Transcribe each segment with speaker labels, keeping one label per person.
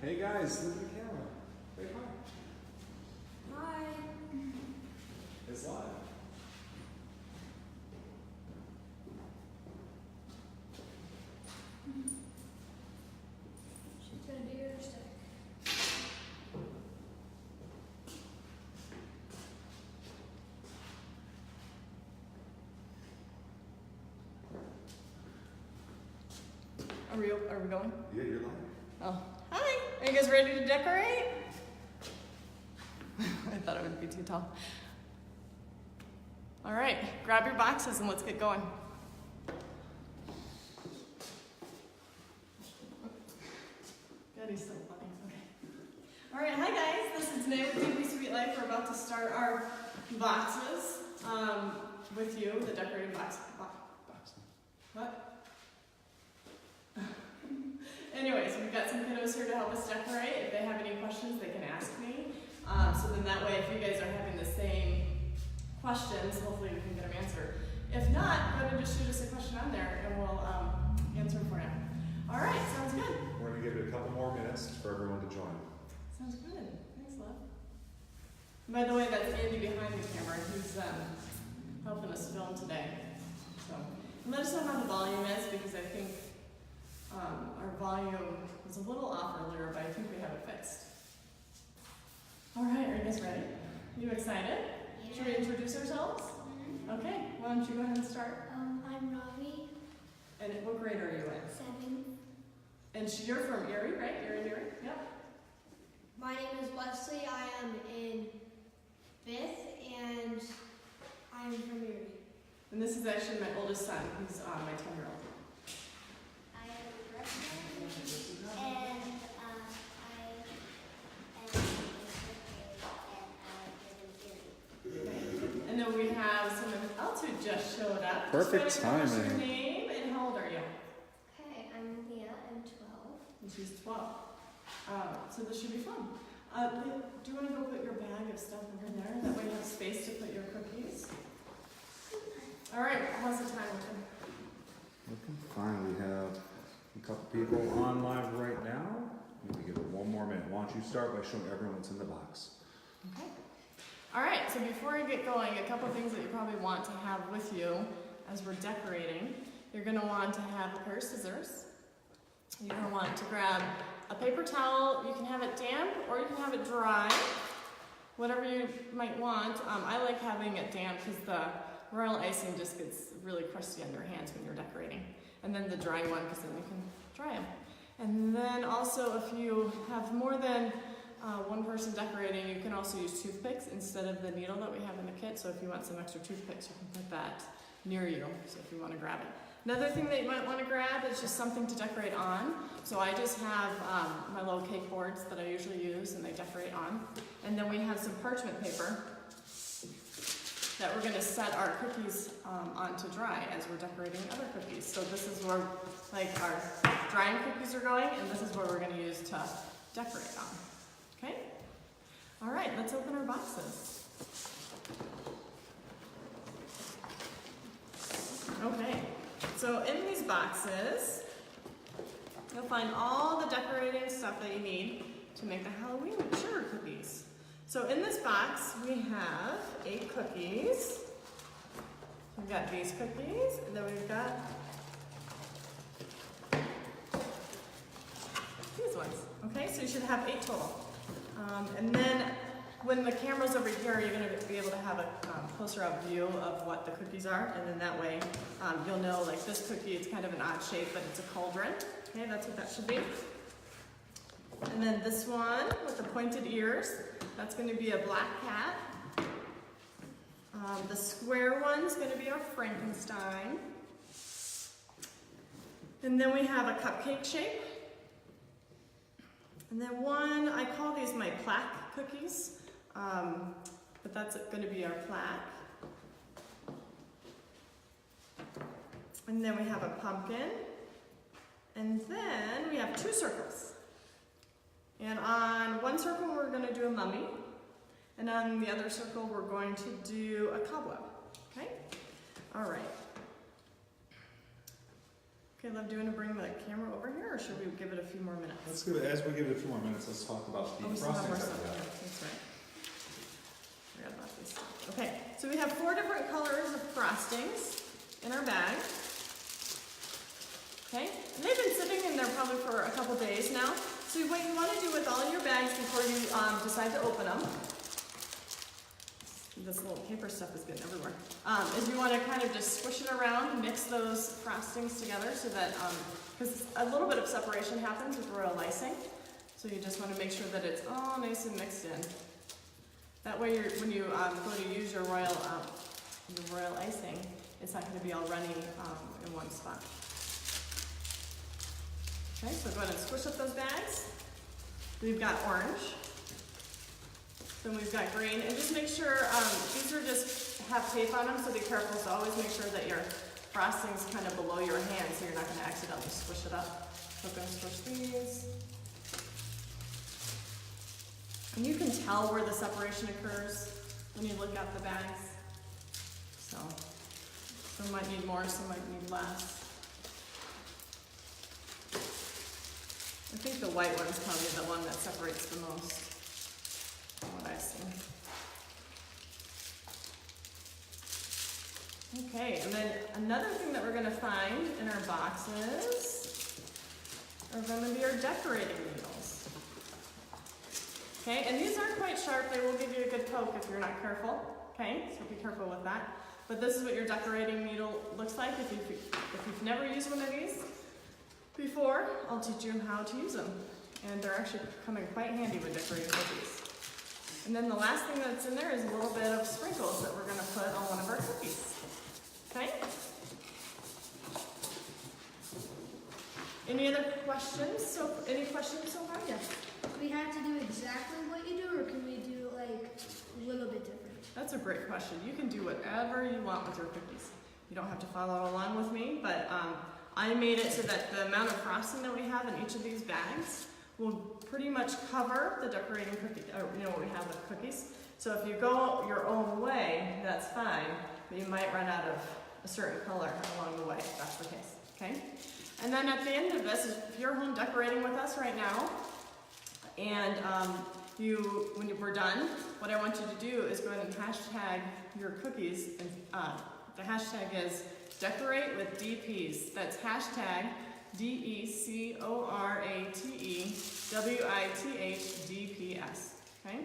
Speaker 1: Hey guys, look at the camera. Say hi.
Speaker 2: Hi.
Speaker 1: It's live.
Speaker 2: She's gonna do your stick.
Speaker 3: Are we going?
Speaker 1: Yeah, you're live.
Speaker 3: Oh, hi. Are you guys ready to decorate? I thought it would be too tall. All right, grab your boxes and let's get going. God, he's so funny. Okay. All right, hi guys. This is Danae with DB Sweet Life. We're about to start our boxes with you, the decorating box. What? Anyways, we've got some kiddos here to help us decorate. If they have any questions, they can ask me. So then that way, if you guys are having the same questions, hopefully we can get them answered. If not, go ahead and just shoot us a question on there and we'll answer it for you. All right, sounds good.
Speaker 1: We're going to give it a couple more minutes for everyone to join.
Speaker 3: Sounds good. Thanks, love. By the way, that's Andy behind the camera. He's helping us film today. So let us know how the volume is because I think our volume was a little off earlier, but I think we have it fixed. All right, are you guys ready? You excited?
Speaker 2: Yeah.
Speaker 3: Should we introduce ourselves? Okay, why don't you go ahead and start?
Speaker 2: I'm Robbie,
Speaker 3: And what grade are you in?
Speaker 2: 7.
Speaker 3: And you're from Erie, right? You're in Erie? Yep.
Speaker 2: My name is Wesley. I am in 5th, and I'm from Erie.
Speaker 3: And this is actually my oldest son. He's my 10-year-old.
Speaker 4: I am Brooklyn, and I am in 5th grade, and I live in Erie.
Speaker 3: And then we have someone else who just showed up.
Speaker 1: Perfect
Speaker 3: Just go ahead and tell us
Speaker 1: timing.
Speaker 3: your name and how old are you?
Speaker 4: Okay, I'm Leah, I'm 12.
Speaker 3: And she's 12. So this should be fun. Leah, do you want to go put your bag of stuff over there? That way you have space to put your cookies. All right, how's the time looking?
Speaker 1: Looking fine. We have a couple people on live right now. Maybe give it one more minute. Why don't you start by showing everyone what's in the box?
Speaker 3: Okay. All right, so before we get going, a couple things that you probably want to have with you as we're decorating. You're going to want to have a pair of scissors. You're going to want to grab a paper towel. You can have it damp or you can have it dry, whatever you might want. I like having it damp because the royal icing just gets really crusty on your hands when you're decorating. And then the dry one because then you can dry them. And then also if you have more than one person decorating, you can also use toothpicks instead of the needle that we have in the kit. So if you want some extra toothpicks, you can put that near you. So if you want to grab it. Another thing that you might want to grab is just something to decorate on. So I just have my little cake boards that I usually use and they decorate on. And then we have some parchment paper that we're going to set our cookies on to dry as we're decorating other cookies. So this is where like our drying cookies are going, and this is where we're going to use to decorate on. Okay? All right, let's open our boxes. Okay, so in these boxes, you'll find all the decorating stuff that you need to make the Halloween sugar cookies. So in this box, we have 8 cookies. We've got these cookies, and then we've got these ones. Okay, so you should have 8 total. And then when the camera's over here, you're going to be able to have a closer up view of what the cookies are, and then that way you'll know, like this cookie, it's kind of an odd shape, but it's a cauldron. Okay, that's what that should be. And then this one with the pointed ears, that's going to be a black cat. The square one's going to be our Frankenstein. And then we have a cupcake shape. And then one, I call these my plaque cookies, but that's going to be our plaque. And then we have a pumpkin. And then we have 2 circles. And on one circle, we're going to do a mummy. And on the other circle, we're going to do a cobweb. Okay? All right. Okay, love, do you want to bring the camera over here, or should we give it a few more minutes?
Speaker 1: Let's give it, as we give it a few more minutes, let's talk about the
Speaker 3: Oh, we still have
Speaker 1: frosting
Speaker 3: more
Speaker 1: that
Speaker 3: stuff.
Speaker 1: we
Speaker 3: Yeah,
Speaker 1: have.
Speaker 3: that's right. Forgot about this stuff. Okay, so we have 4 different colors of frostings in our bag. Okay, and they've been sitting in there probably for a couple days now. So what you want to do with all your bags before you decide to open them, this little paper stuff is getting everywhere, is you want to kind of just squish it around, mix those frostings together so that, because a little bit of separation happens with royal icing. So you just want to make sure that it's all nice and mixed in. That way when you go to use your royal icing, it's not going to be all runny in one spot. Okay, so go ahead and squish up those bags. We've got orange. Then we've got green, and just make sure, these are just have tape on them, so be careful. So always make sure that your frosting's kind of below your hand, so you're not going to accidentally squish it up. So I'm going to squish these. And you can tell where the separation occurs when you look at the bags. So some might need more, some might need less. I think the white one's probably the one that separates the most, from what I've seen. Okay, and then another thing that we're going to find in our boxes are going to be our decorating needles. Okay, and these are quite sharp. They will give you a good poke if you're not careful. Okay, so be careful with that. But this is what your decorating needle looks like. If you've never used one of these before, I'll teach you how to use them. And they're actually coming quite handy with decorating cookies. And then the last thing that's in there is a little bit of sprinkles that we're going to put on one of our cookies. Okay? Any other questions? Any questions so far? Yes.
Speaker 2: Do we have to do exactly what you do, or can we do like a little bit different?
Speaker 3: That's a great question. You can do whatever you want with your cookies. You don't have to follow along with me, but I made it so that the amount of frosting that we have in each of these bags will pretty much cover the decorating cookie, what we have with cookies. So if you go your own way, that's fine, but you might run out of a certain color along the way, if that's the case, okay? And then at the end of this, if you're home decorating with us right now, and when we're done, what I want you to do is go ahead and hashtag your cookies, and the hashtag is decorate with DPs. That's hashtag DECORATEWITHDPS, okay?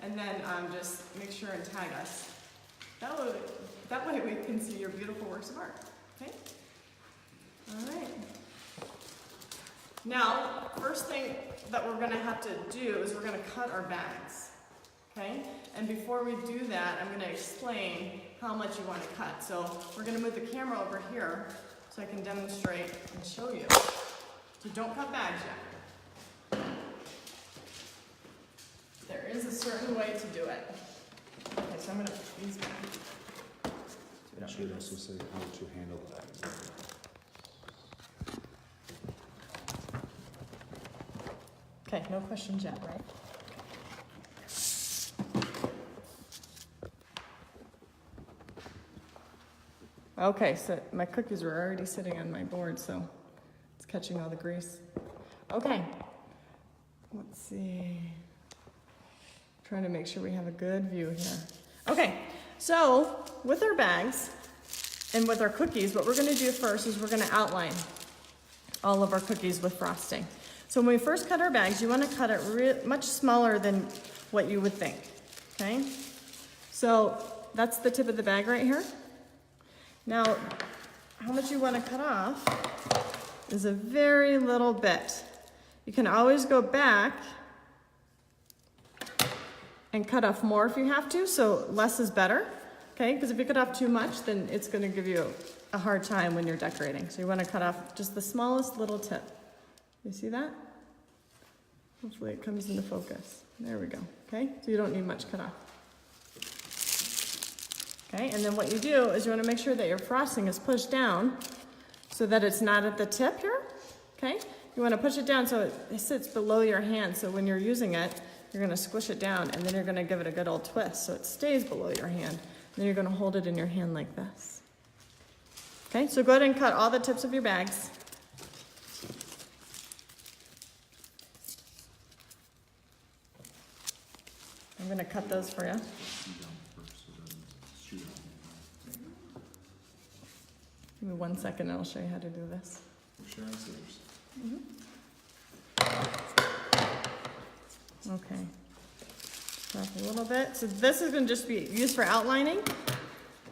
Speaker 3: And then just make sure and tag us. That way we can see your beautiful works of art, okay? All right. Now, first thing that we're gonna have to do is we're gonna cut our bags, okay? And before we do that, I'm gonna explain how much you wanna cut. So we're gonna move the camera over here so I can demonstrate and show you. So don't cut bags yet. There is a certain way to do it. Okay, so I'm gonna put these back.
Speaker 1: I should also say how to handle that.
Speaker 3: Okay, no questions yet, right? Okay, so my cookies were already sitting on my board, so it's catching all the grease. Okay, let's see. Trying to make sure we have a good view here. Okay, so with our bags and with our cookies, what we're gonna do first is we're gonna outline all of our cookies with frosting. So when we first cut our bags, you wanna cut it much smaller than what you would think, okay? So that's the tip of the bag right here. Now, how much you wanna cut off is a very little bit. You can always go back and cut off more if you have to, so less is better, okay? Because if you cut off too much, then it's gonna give you a hard time when you're decorating. So you wanna cut off just the smallest little tip. You see that? Hopefully it comes into focus. There we go, okay? So you don't need much cut off. Okay, and then what you do is you wanna make sure that your frosting is pushed down so that it's not at the tip here, okay? You wanna push it down so it sits below your hand, so when you're using it, you're gonna squish it down and then you're gonna give it a good old twist so it stays below your hand. Then you're gonna hold it in your hand like this. Okay, so go ahead and cut all the tips of your bags. I'm gonna cut those for you. Give me 1 second and I'll show you how to do this.
Speaker 1: Sharing scissors.
Speaker 3: Okay. Back a little bit. So this is gonna just be used for outlining.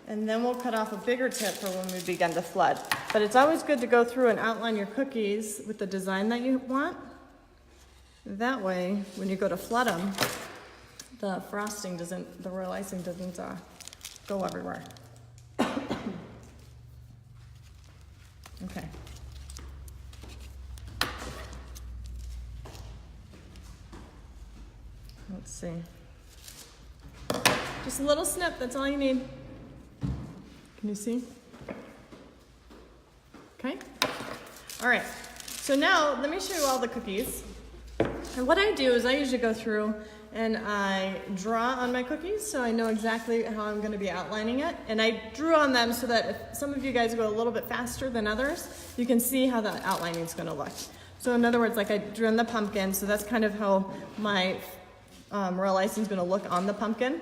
Speaker 3: And then we'll cut off a bigger tip for when we begin to flood. But it's always good to go through and outline your cookies with the design that you want. That way, when you go to flood them, the frosting doesn't, the royal icing doesn't go everywhere. Okay. Let's see. Just a little snip, that's all you need. Can you see? Okay. All right. So now let me show you all the cookies. And what I do is I usually go through and I draw on my cookies so I know exactly how I'm going to be outlining it. And I drew on them so that if some of you guys go a little bit faster than others, you can see how the outlining is going to look. So in other words, like I drew on the pumpkin, so that's kind of how my royal icing is going to look on the pumpkin.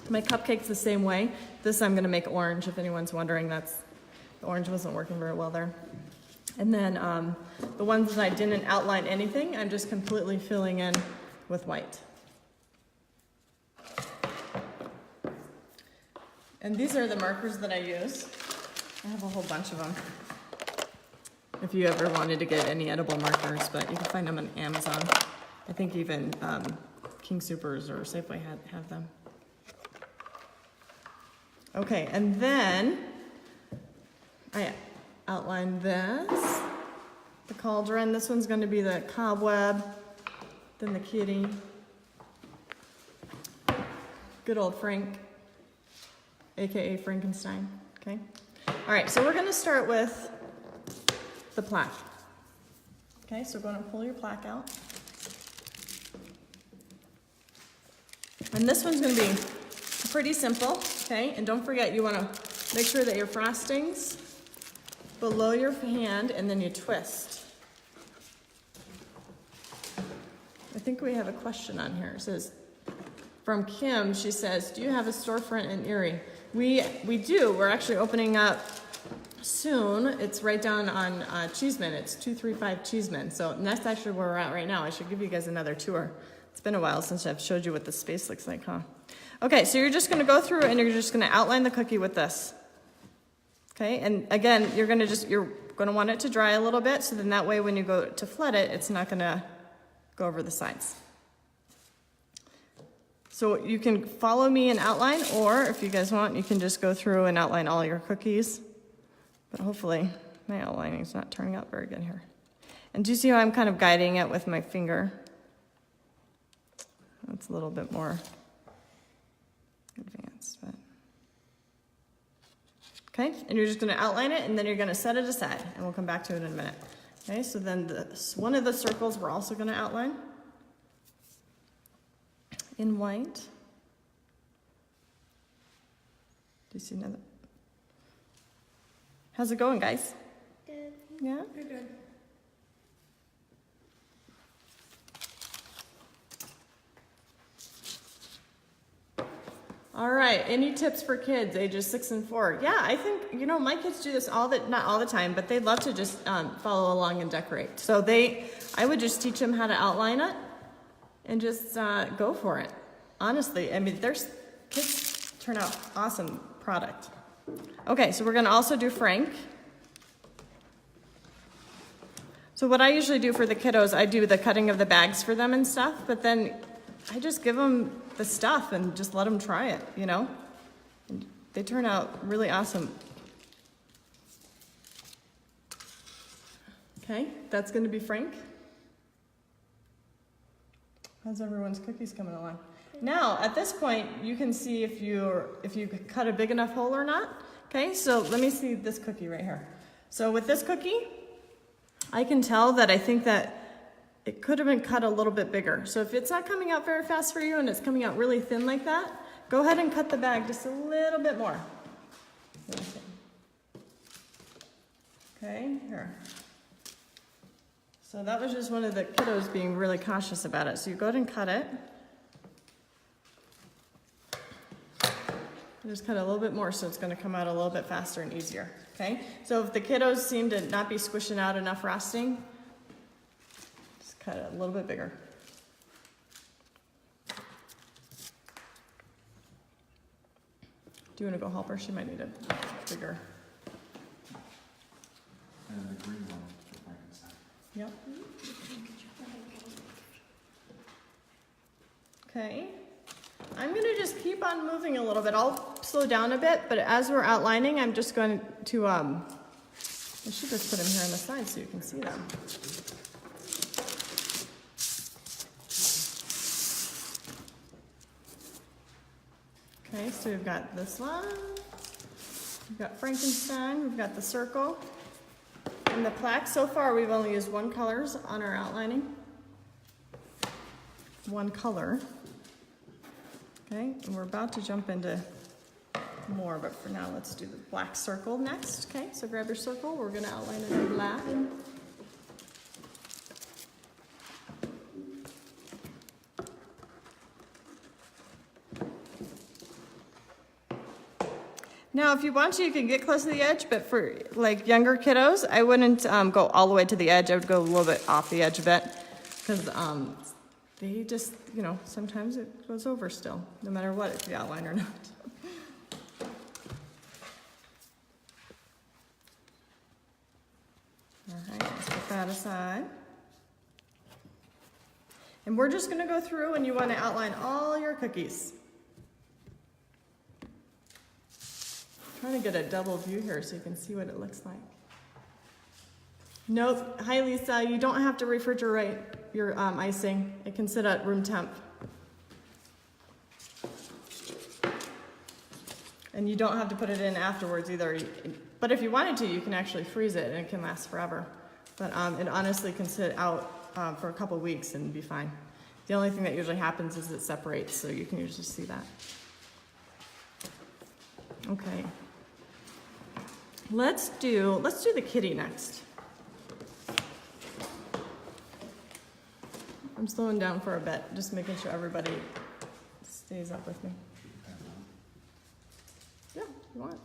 Speaker 3: My cupcake's the same way. This I'm going to make orange, if anyone's wondering. The orange wasn't working very well there. And then the ones that I didn't outline anything, I'm just completely filling in with white. And these are the markers that I use. I have a whole bunch of them. If you ever wanted to get any edible markers, but you can find them on Amazon. I think even King Soopers or Safeway have them. Okay, and then I outlined this, the cauldron. This one's going to be the cobweb, then the kitty. Good old Frank, aka Frankenstein. Okay. All right, so we're going to start with the plaque. Okay, so we're going to pull your plaque out. And this one's going to be pretty simple, okay? And don't forget, you want to make sure that your frosting's below your hand and then you twist. I think we have a question on here. It says, from Kim, she says, do you have a storefront in Erie? We do. We're actually opening up soon. It's right down on Cheeseman. It's 235 Cheeseman. So that's actually where we're at right now. I should give you guys another tour. It's been a while since I've showed you what the space looks like, huh? Okay, so you're just going to go through and you're just going to outline the cookie with this. Okay, and again, you're going to want it to dry a little bit, so then that way when you go to flood it, it's not going to go over the sides. So you can follow me and outline, or if you guys want, you can just go through and outline all your cookies. But hopefully my outlining is not turning out very good here. And do you see how I'm kind of guiding it with my finger? That's a little bit more advanced, but okay, and you're just going to outline it and then you're going to set it aside and we'll come back to it in a minute. Okay, so then one of the circles we're also going to outline in white. Do you see another? How's it going, guys?
Speaker 4: Good.
Speaker 3: Yeah? You're good. All right, any tips for kids ages 6 and 4? Yeah, I think, my kids do this not all the time, but they love to just follow along and decorate. So I would just teach them how to outline it and just go for it. Honestly, I mean, kids turn out awesome product. Okay, so we're gonna also do Frank. So what I usually do for the kiddos, I do the cutting of the bags for them and stuff, but then I just give them the stuff and just let them try it, And they turn out really awesome. Okay, that's gonna be Frank. How's everyone's cookies coming along? Now, at this point, you can see if you cut a big enough hole or not. Okay, so let me see this cookie right here. So with this cookie, I can tell that I think that it could have been cut a little bit bigger. So if it's not coming out very fast for you and it's coming out really thin like that, go ahead and cut the bag just a little bit more. Okay, here. So that was just one of the kiddos being really cautious about it. So you go ahead and cut it. Just cut a little bit more so it's gonna come out a little bit faster and easier, okay? So if the kiddos seem to not be squishing out enough frosting, just cut it a little bit bigger. Do you wanna go help her? She might need a bigger.
Speaker 1: And the green one for Frankenstein.
Speaker 3: Yep. Okay. I'm gonna just keep on moving a little bit. I'll slow down a bit, but as we're outlining, I'm just going to, I should just put them here on the side so you can see them. Okay, so we've got this one. We've got Frankenstein, we've got the circle. And the plaque, so far we've only used one colors on our outlining. One color. Okay, and we're about to jump into more, but for now let's do the black circle next. Okay, so grab your circle, we're gonna outline it in black. Now, if you want to, you can get close to the edge, but for like younger kiddos, I wouldn't go all the way to the edge. I would go a little bit off the edge a bit, because they just, you know, sometimes it goes over still, no matter what, if you outline or not. All right, let's put that aside. And we're just gonna go through and you wanna outline all your cookies. Trying to get a double view here so you can see what it looks like. Nope, hi Lisa, you don't have to refrigerate your icing. It can sit at room temp. And you don't have to put it in afterwards either. But if you wanted to, you can actually freeze it and it can last forever. But it honestly can sit out for a couple weeks and be fine. The only thing that usually happens is it separates, so you can usually see that. Okay. Let's do the kitty next. I'm slowing down for a bit, just making sure everybody stays up with me. Yeah, if you want.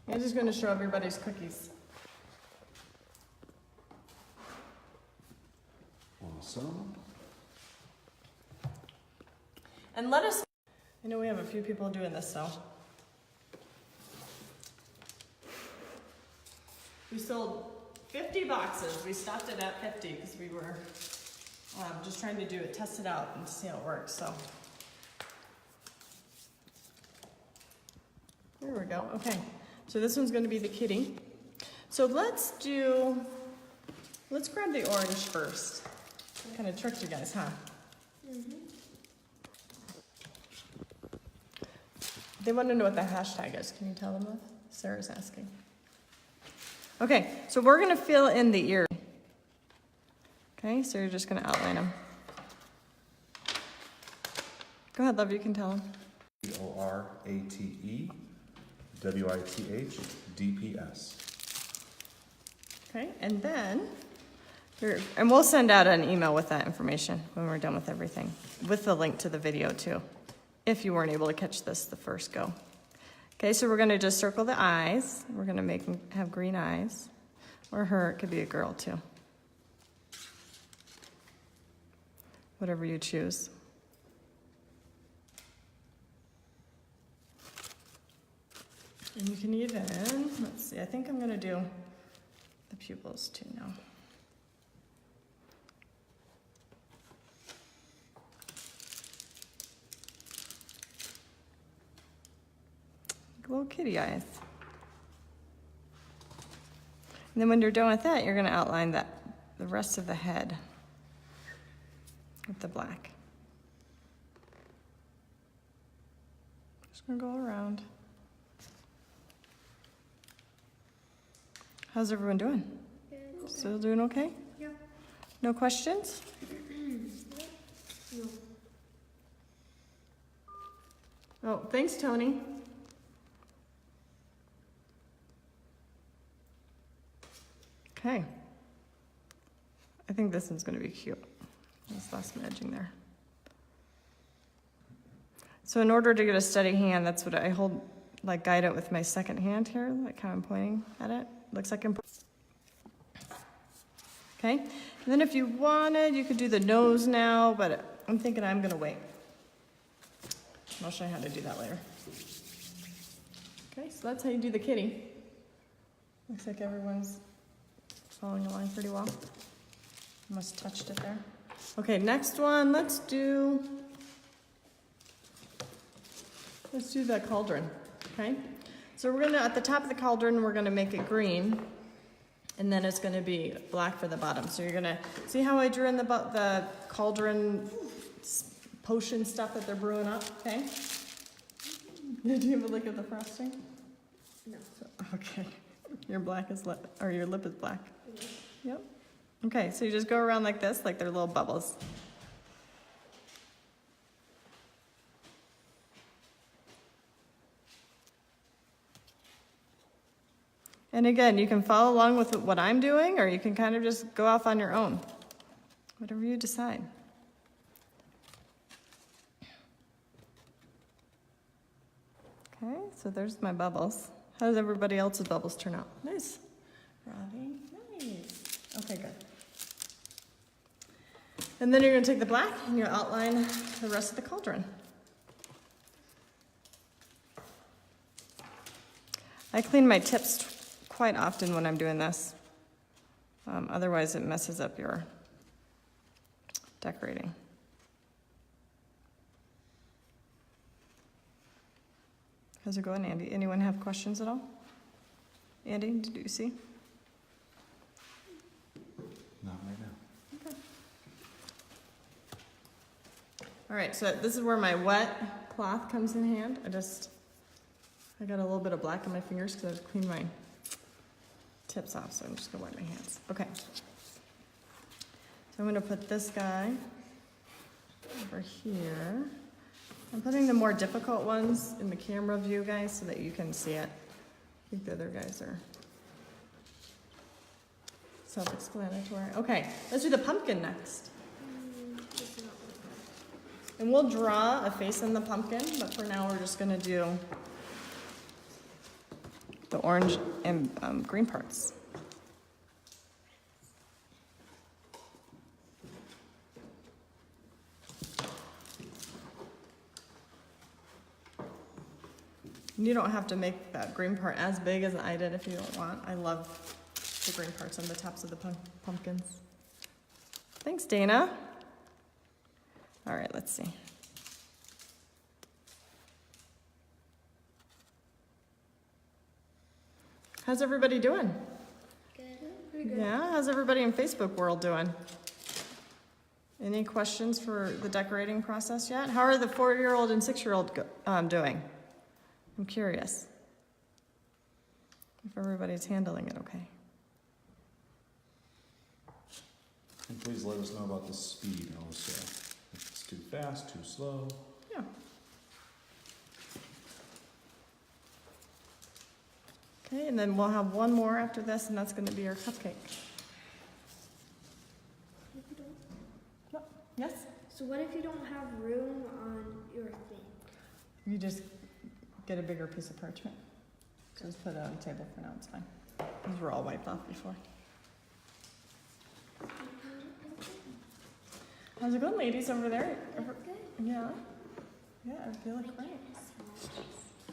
Speaker 3: I'm just going to show everybody's cookies.
Speaker 1: Awesome.
Speaker 3: And let us, I know we have a few people doing this, so. We sold 50 boxes. We stopped it at 50 because we were just trying to do it, test it out and see how it works, so. There we go, okay. So this one's gonna be the kitty. So let's grab the orange first. Kind of tricked you guys, huh?
Speaker 2: Mm-hmm.
Speaker 3: They want to know what the hashtag is. Can you tell them that? Sarah's asking. Okay, so we're gonna fill in the ear. Okay, so you're just gonna outline them. Go ahead, love, you can tell them.
Speaker 1: ORATEWITHDPS.
Speaker 3: Okay, and then, and we'll send out an email with that information when we're done with everything, with the link to the video too, if you weren't able to catch this the first go. Okay, so we're gonna just circle the eyes. We're gonna make them have green eyes, or her, it could be a girl too. Whatever you choose. And you can even, let's see, I think I'm gonna do the pupils too now. Little kitty eyes. And then when you're done with that, you're gonna outline the rest of the head with the black. Just gonna go around. How's everyone doing?
Speaker 2: Good.
Speaker 3: Still doing okay?
Speaker 2: Yeah.
Speaker 3: No questions?
Speaker 2: No.
Speaker 3: Oh, thanks, Tony. Okay. I think this one's gonna be cute. Just lost my edging there. So in order to get a steady hand, that's what I hold like guide it with my second hand here, like how I'm pointing at it. Looks like I'm. Okay, and then if you wanted, you could do the nose now, but I'm thinking I'm gonna wait. I'll show you how to do that later. Okay, so that's how you do the kitty. Looks like everyone's following along pretty well. Almost touched it there. Okay, next one, let's do the cauldron, okay? So we're gonna, at the top of the cauldron, we're gonna make it green, and then it's gonna be black for the bottom. So you're gonna, see how I drew in the cauldron potion stuff that they're brewing up, okay? Did you have a look at the frosting?
Speaker 2: No.
Speaker 3: Okay, your your lip is black. Yep. Okay, so you just go around like this, like they're little bubbles. And again, you can follow along with what I'm doing, or you can kind of just go off on your own. Whatever you decide. Okay, so there's my bubbles. How does everybody else's bubbles turn out? Nice. Robbie, nice. Okay, good. And then you're gonna take the black and you'll outline the rest of the cauldron. I clean my tips quite often when I'm doing this. Otherwise it messes up your decorating. How's it going, Andy? Anyone have questions at all? Andy, did you see?
Speaker 1: Not right now.
Speaker 3: Okay. All right, so this is where my wet cloth comes in hand. I got a little bit of black on my fingers because I just cleaned my tips off, so I'm just gonna wipe my hands. Okay. So I'm gonna put this guy over here. I'm putting the more difficult ones in the camera view, guys, so that you can see it. I think the other guys are self-explanatory. Okay, let's do the pumpkin next. And we'll draw a face on the pumpkin, but for now we're just gonna do the orange and green parts. You don't have to make that green part as big as I did if you don't want. I love the green parts on the tops of the pumpkins. Thanks, Dana. All right, let's see. How's everybody doing?
Speaker 4: Good.
Speaker 2: Pretty good.
Speaker 3: Yeah, how's everybody in Facebook world doing? Any questions for the decorating process yet? How are the 4-year-old and 6-year-old doing? I'm curious if everybody's handling it okay.
Speaker 1: And please let us know about the speed also. If it's too fast, too slow.
Speaker 3: Yeah. Okay, and then we'll have one more after this, and that's going to be our cupcake. Yes?
Speaker 2: So what if you don't have room on your thing?
Speaker 3: You just get a bigger piece of parchment. So just put it on the table for now, it's fine. These were all wiped off before. How's it going, ladies, over there?
Speaker 4: Good.
Speaker 3: Yeah? Yeah, I feel like great.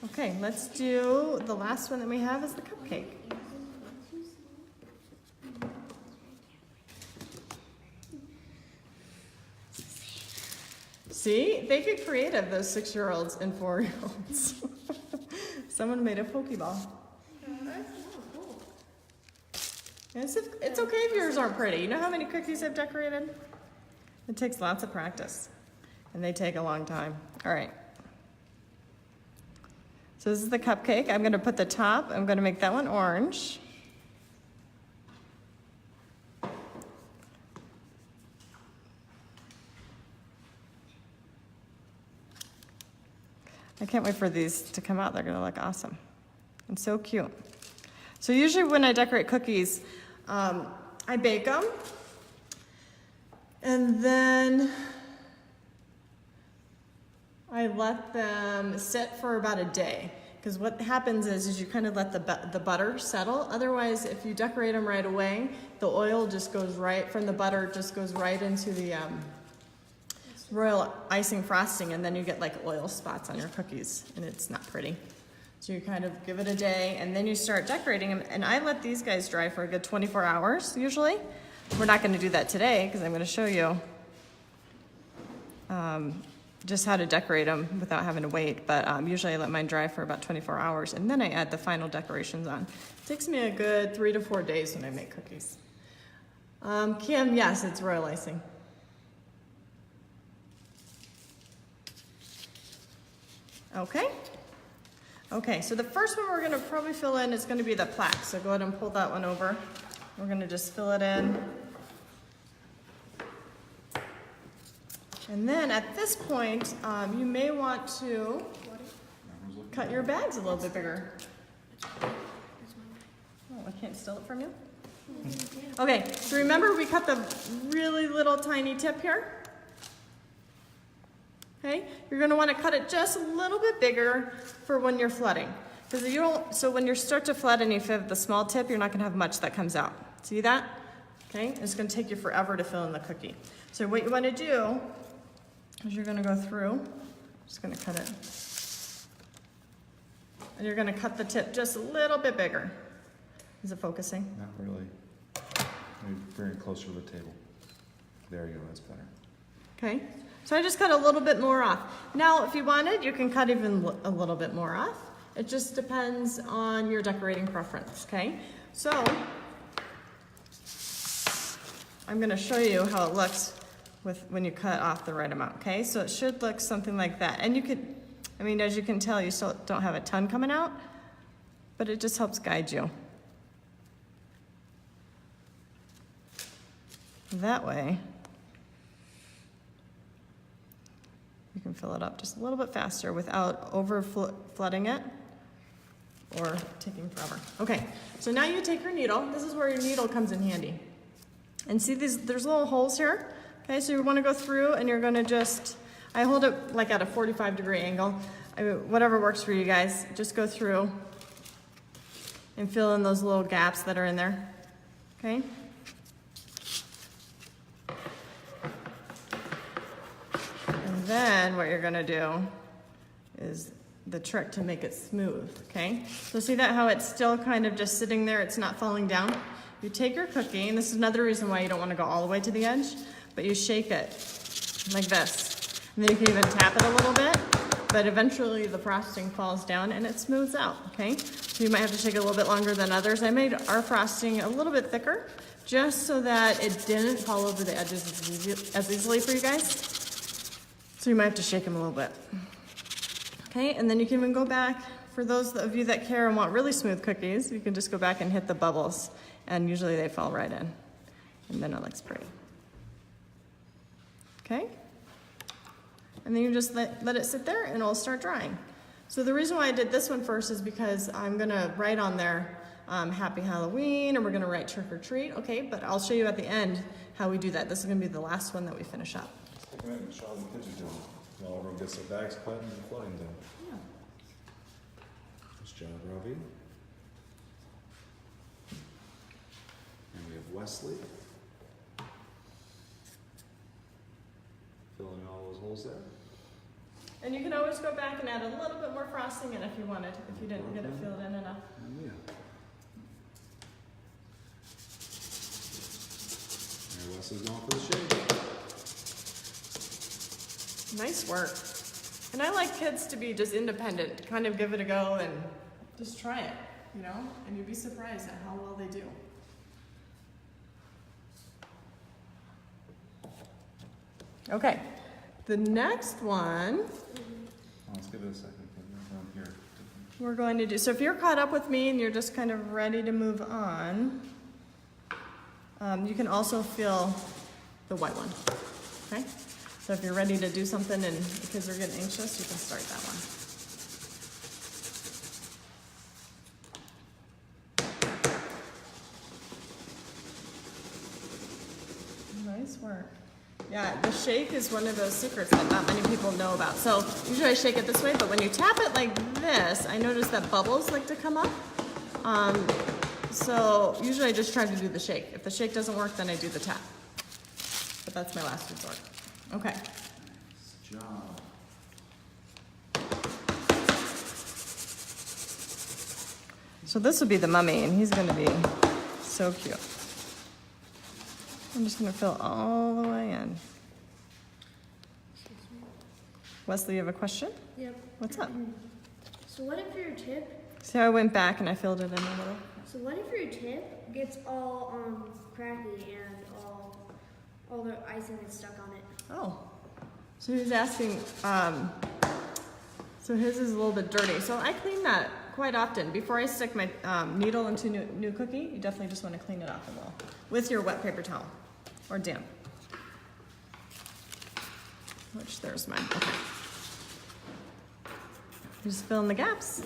Speaker 3: Okay, let's do, the last one that we have is the cupcake. See, they get creative, those 6-year-olds and 4-year-olds. Someone made a Pokeball. It's okay if yours aren't pretty. You know how many cookies I've decorated? It takes lots of practice, and they take a long time. All right. So this is the cupcake. I'm going to put the top, I'm going to make that one orange. I can't wait for these to come out. They're going to look awesome and so cute. So usually when I decorate cookies, I bake them, and then I let them sit for about a day. Because what happens is you kind of let the butter settle. Otherwise, if you decorate them right away, the oil just goes right from the butter, just goes right into the royal icing frosting, and then you get like oil spots on your cookies, and it's not pretty. So you kind of give it a day, and then you start decorating them. And I let these guys dry for a good 24 hours usually. We're not going to do that today because I'm going to show you just how to decorate them without having to wait. But usually I let mine dry for about 24 hours, and then I add the final decorations on. It takes me a good 3 to 4 days when I make cookies. Kim, yes, it's royal icing. Okay. Okay, so the first one we're gonna probably fill in is gonna be the plaque. So go ahead and pull that one over. We're gonna just fill it in. And then at this point, you may want to cut your bags a little bit bigger. Oh, I can't steal it from you? Okay, so remember we cut the really little tiny tip here? Okay, you're going to want to cut it just a little bit bigger for when you're flooding. Because you don't, so when you start to flood and you have the small tip, you're not going to have much that comes out. See that? Okay, it's going to take you forever to fill in the cookie. So what you want to do is you're going to go through, just going to cut it, and you're going to cut the tip just a little bit bigger. Is it focusing?
Speaker 1: Not really. Maybe bring it closer to the table. There you go, that's better.
Speaker 3: Okay, so I just cut a little bit more off. Now, if you wanted, you can cut even a little bit more off. It just depends on your decorating preference, okay? So, I'm gonna show you how it looks when you cut off the right amount, okay? So it should look something like that. And you could, I mean, as you can tell, you still don't have a ton coming out, but it just helps guide you. That way, you can fill it up just a little bit faster without over flooding it or taking forever. Okay, so now you take your needle. This is where your needle comes in handy. And see there's little holes here? Okay, so you wanna go through and you're gonna just, I hold it like at a 45-degree angle. Whatever works for you guys, just go through and fill in those little gaps that are in there, okay? And then what you're gonna do is the trick to make it smooth, okay? So see that how it's still kind of just sitting there, it's not falling down? You take your cookie, and this is another reason why you don't wanna go all the way to the edge, but you shake it like this. And then you can even tap it a little bit, but eventually the frosting falls down and it smooths out, okay? So you might have to shake it a little bit longer than others. I made our frosting a little bit thicker, just so that it didn't fall over the edges as easily for you guys. So you might have to shake them a little bit. Okay, and then you can even go back, for those of you that care and want really smooth cookies, you can just go back and hit the bubbles, and usually they fall right in. And then it looks pretty. Okay? And then you just let it sit there and it'll start drying. So the reason why I did this one first is because I'm gonna write on there Happy Halloween, or we're gonna write trick or treat, okay? But I'll show you at the end how we do that. This is gonna be the last one that we finish up.
Speaker 1: Come ahead and show the kids are doing it. While everyone gets their bags cut and the flooding done.
Speaker 3: Yeah.
Speaker 1: Nice job, Robbie. And we have Wesley. Filling all those holes there.
Speaker 3: And you can always go back and add a little bit more frosting in if you wanted, if you didn't get it filled in enough.
Speaker 1: And Leah. There Wesley's going for the shade.
Speaker 3: Nice work. And I like kids to be just independent, kind of give it a go and just try it, you know? And you'd be surprised at how well they do. Okay, the next one
Speaker 1: Let's give it a second. Down here.
Speaker 3: we're going to do, so if you're caught up with me and you're just kind of ready to move on, you can also fill the white one, okay? So if you're ready to do something and the kids are getting anxious, you can start that one. Nice work. Yeah, the shake is one of those secrets that not many people know about. So usually I shake it this way, but when you tap it like this, I notice that bubbles like to come up. So usually I just try to do the shake. If the shake doesn't work, then I do the tap. But that's my last resort. Okay.
Speaker 1: Nice job.
Speaker 3: So this would be the mummy, and he's gonna be so cute. I'm just gonna fill all the way in. Wesley, you have a question?
Speaker 2: Yep.
Speaker 3: What's up?
Speaker 2: So what if your tip?
Speaker 3: See how I went back and I filled it in a little?
Speaker 2: So what if your tip gets all cracky and all the icing is stuck on it?
Speaker 3: Oh. So he's asking, so his is a little bit dirty. So I clean that quite often. Before I stick my needle into new cookie, you definitely just want to clean it off a little with your wet paper towel or damp. Which there's mine. Okay. Just fill in the gaps.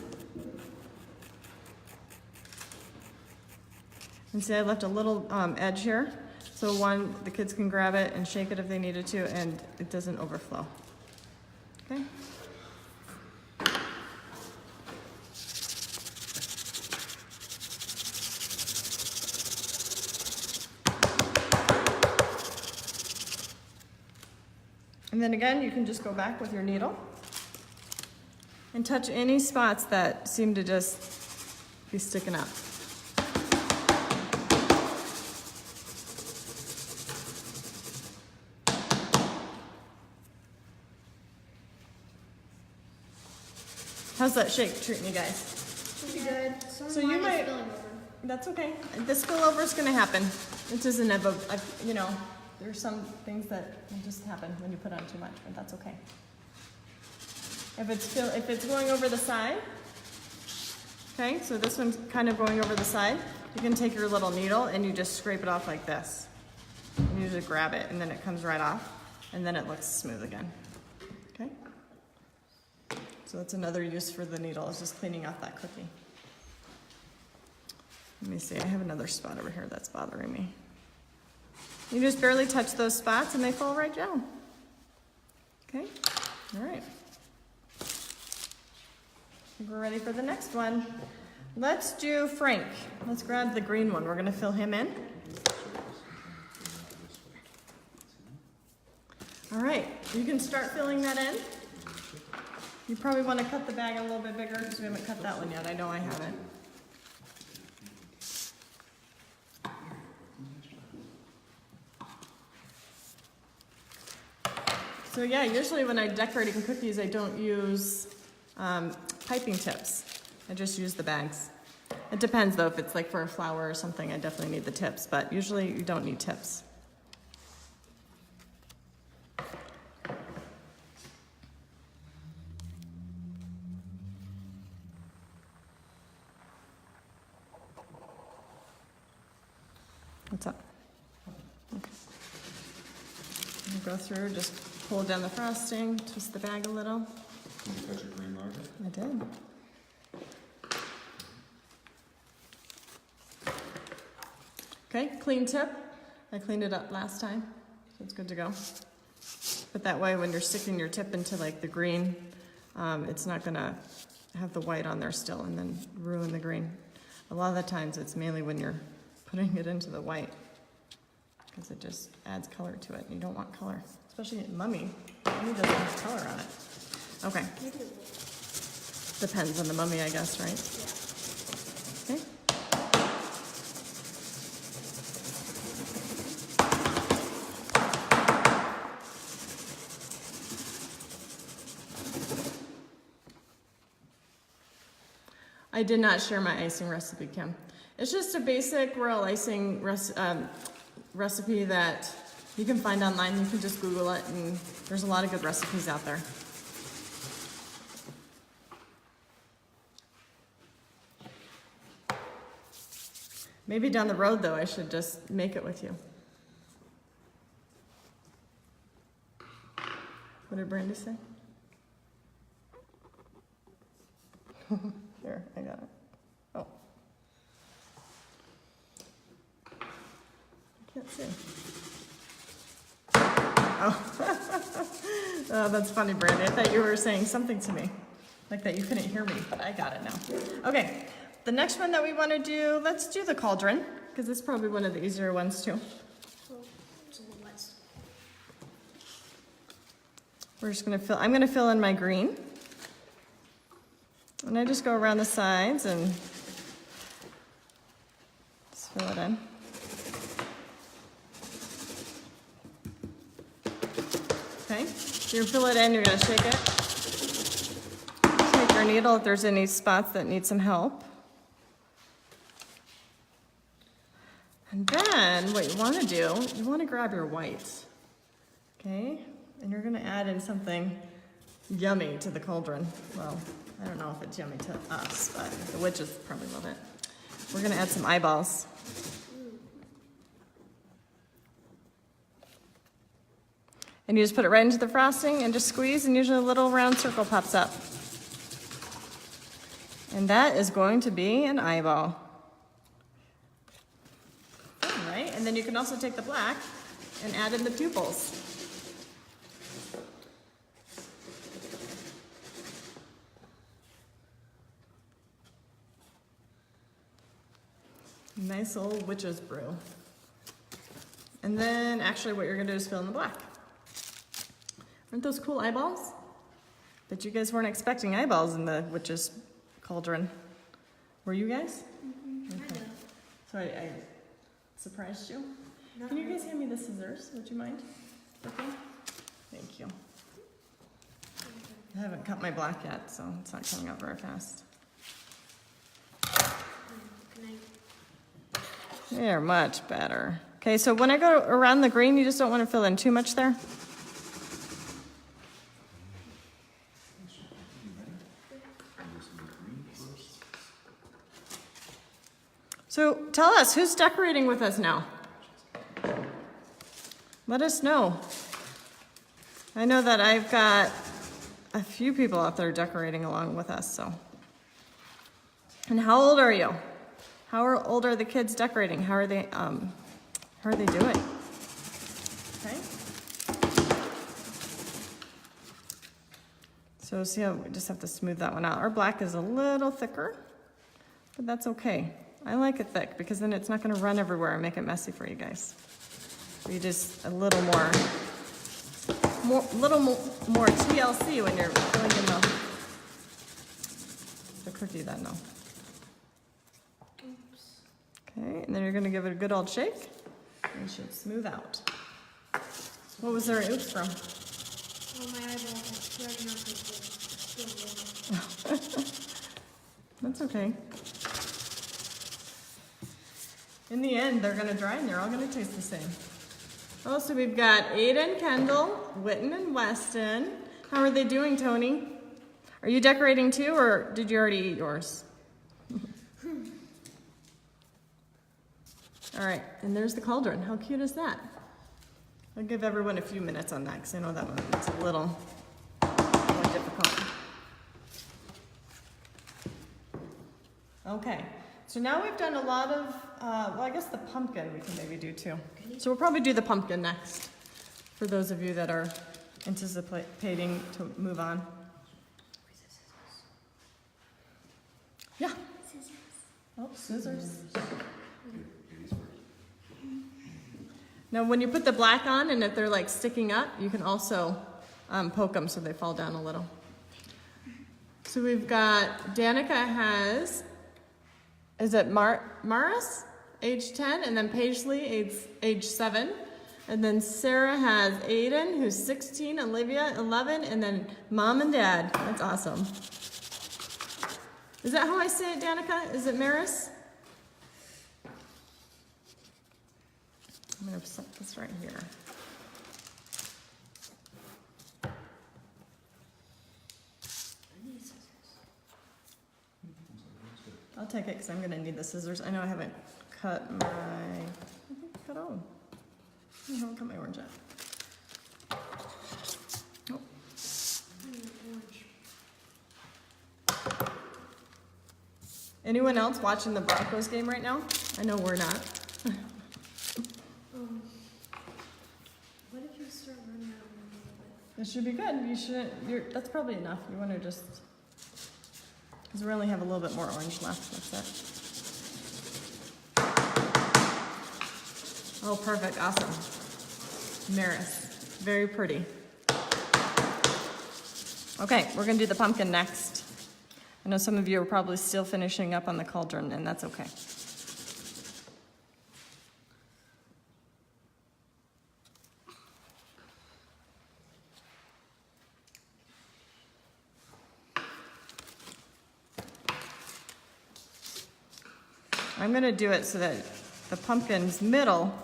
Speaker 3: And see, I left a little edge here. So one, the kids can grab it and shake it if they needed to, and it doesn't overflow. Okay? And then again, you can just go back with your needle and touch any spots that seem to just be sticking up. How's that shake treating you guys?
Speaker 2: Pretty good.
Speaker 3: So you might- That's okay. The spillover is going to happen. It is inevitable. You know, there's some things that will just happen when you put on too much, but that's okay. If it's going over the side, okay, so this one's kind of going over the side, you can take your little needle and you just scrape it off like this. And you just grab it and then it comes right off and then it looks smooth again. Okay? So that's another use for the needle, is just cleaning off that cookie. Let me see, I have another spot over here that's bothering me. You just barely touch those spots and they fall right down. Okay, all right. I think we're ready for the next one. Let's do Frank. Let's grab the green one. We're gonna fill him in. All right, you can start filling that in. You probably want to cut the bag a little bit bigger because we haven't cut that one yet. I know I haven't. So yeah, usually when I'm decorating cookies, I don't use piping tips. I just use the bags. It depends though, if it's like for a flower or something, I definitely need the tips, but usually you don't need tips. What's up? Okay. You go through, just pull down the frosting, twist the bag a little.
Speaker 1: Can you touch a green marker?
Speaker 3: I did. Okay, clean tip. I cleaned it up last time, so it's good to go. But that way when you're sticking your tip into like the green, it's not gonna have the white on there still and then ruin the green. A lot of the times it's mainly when you're putting it into the white, because it just adds color to it. You don't want color, especially in mummy. Mummy doesn't have color on it. Okay. Depends on the mummy, I guess, right? Okay. I did not share my icing recipe, Kim. It's just a basic royal icing recipe that you can find online. You can just Google it, and there's a lot of good recipes out there. Maybe down the road, though, I should just make it with you. What did Brandy say? There, I got it. Oh. I can't see. Oh, that's funny, Brandy. I thought you were saying something to me. Like that you couldn't hear me, but I got it now. Okay, the next one that we want to do, let's do the cauldron, because it's probably one of the easier ones too. We're just gonna I'm gonna fill in my green. And I just go around the sides and just fill it in. Okay, so you fill it in, you're gonna shake it. Take your needle if there's any spots that need some help. And then what you wanna do, you wanna grab your whites, okay? And you're gonna add in something yummy to the cauldron. Well, I don't know if it's yummy to us, but the witches probably love it. We're gonna add some eyeballs. And you just put it right into the frosting and just squeeze, and usually a little round circle pops up. And that is going to be an eyeball. All right, and then you can also take the black and add in the pupils. Nice old witch's brew. And then actually what you're gonna do is fill in the black. Aren't those cool eyeballs? But you guys weren't expecting eyeballs in the witch's cauldron. Were you guys? Okay. So I surprised you? Can you guys hand me the scissors? Would you mind? Okay. Thank you. I haven't cut my black yet, so it's not coming out very fast. They're much better. Okay, so when I go around the green, you just don't want to fill in too much there. So tell us, who's decorating with us now? Let us know. I know that I've got a few people out there decorating along with us, so. And how old are you? How old are the kids decorating? How are they doing? Okay. So see how we just have to smooth that one out. Our black is a little thicker, but that's okay. I like it thick because then it's not gonna run everywhere and make it messy for you guys. You just a little more TLC when you're filling in the cookie then though. Okay, and then you're gonna give it a good old shake. And it should smooth out. What was there oops from?
Speaker 2: Oh, my eyeball is running out.
Speaker 3: That's okay. In the end, they're gonna dry and they're all gonna taste the same. Oh, so we've got Aiden, Kendall, Witten, and Weston. How are they doing, Tony? Are you decorating too, or did you already eat yours? All right, and there's the cauldron. How cute is that? I'll give everyone a few minutes on that because I know that one's a little more difficult. Okay, so now we've done a lot of, well, I guess the pumpkin we can maybe do too. So we'll probably do the pumpkin next for those of you that are anticipating to move on. Yeah.
Speaker 4: Scissors.
Speaker 3: Oh, scissors. Now, when you put the black on and if they're like sticking up, you can also poke them so they fall down a little. So we've got, Danica has, is it Maris, age 10, and then Paisley, age 7. And then Sarah has Aiden, who's 16, Olivia, 11, and then Mom and Dad. That's awesome. Is that how I say it, Danica? Is it Maris? I'm gonna set this right here. I'll take it because I'm gonna need the scissors. I know I haven't cut my, I think I cut all. I haven't cut my orange yet. Oh. Anyone else watching the Broncos game right now? I know we're not.
Speaker 2: What if you start running
Speaker 3: It should be good. You shouldn't, that's probably enough. You want to just, because we only have a little bit more orange left. That's it. Oh, perfect. Awesome. Maris. Very pretty. Okay, we're going to do the pumpkin next. I know some of you are probably still finishing up on the cauldron, and that's okay. I'm going to do it so that the pumpkin's middle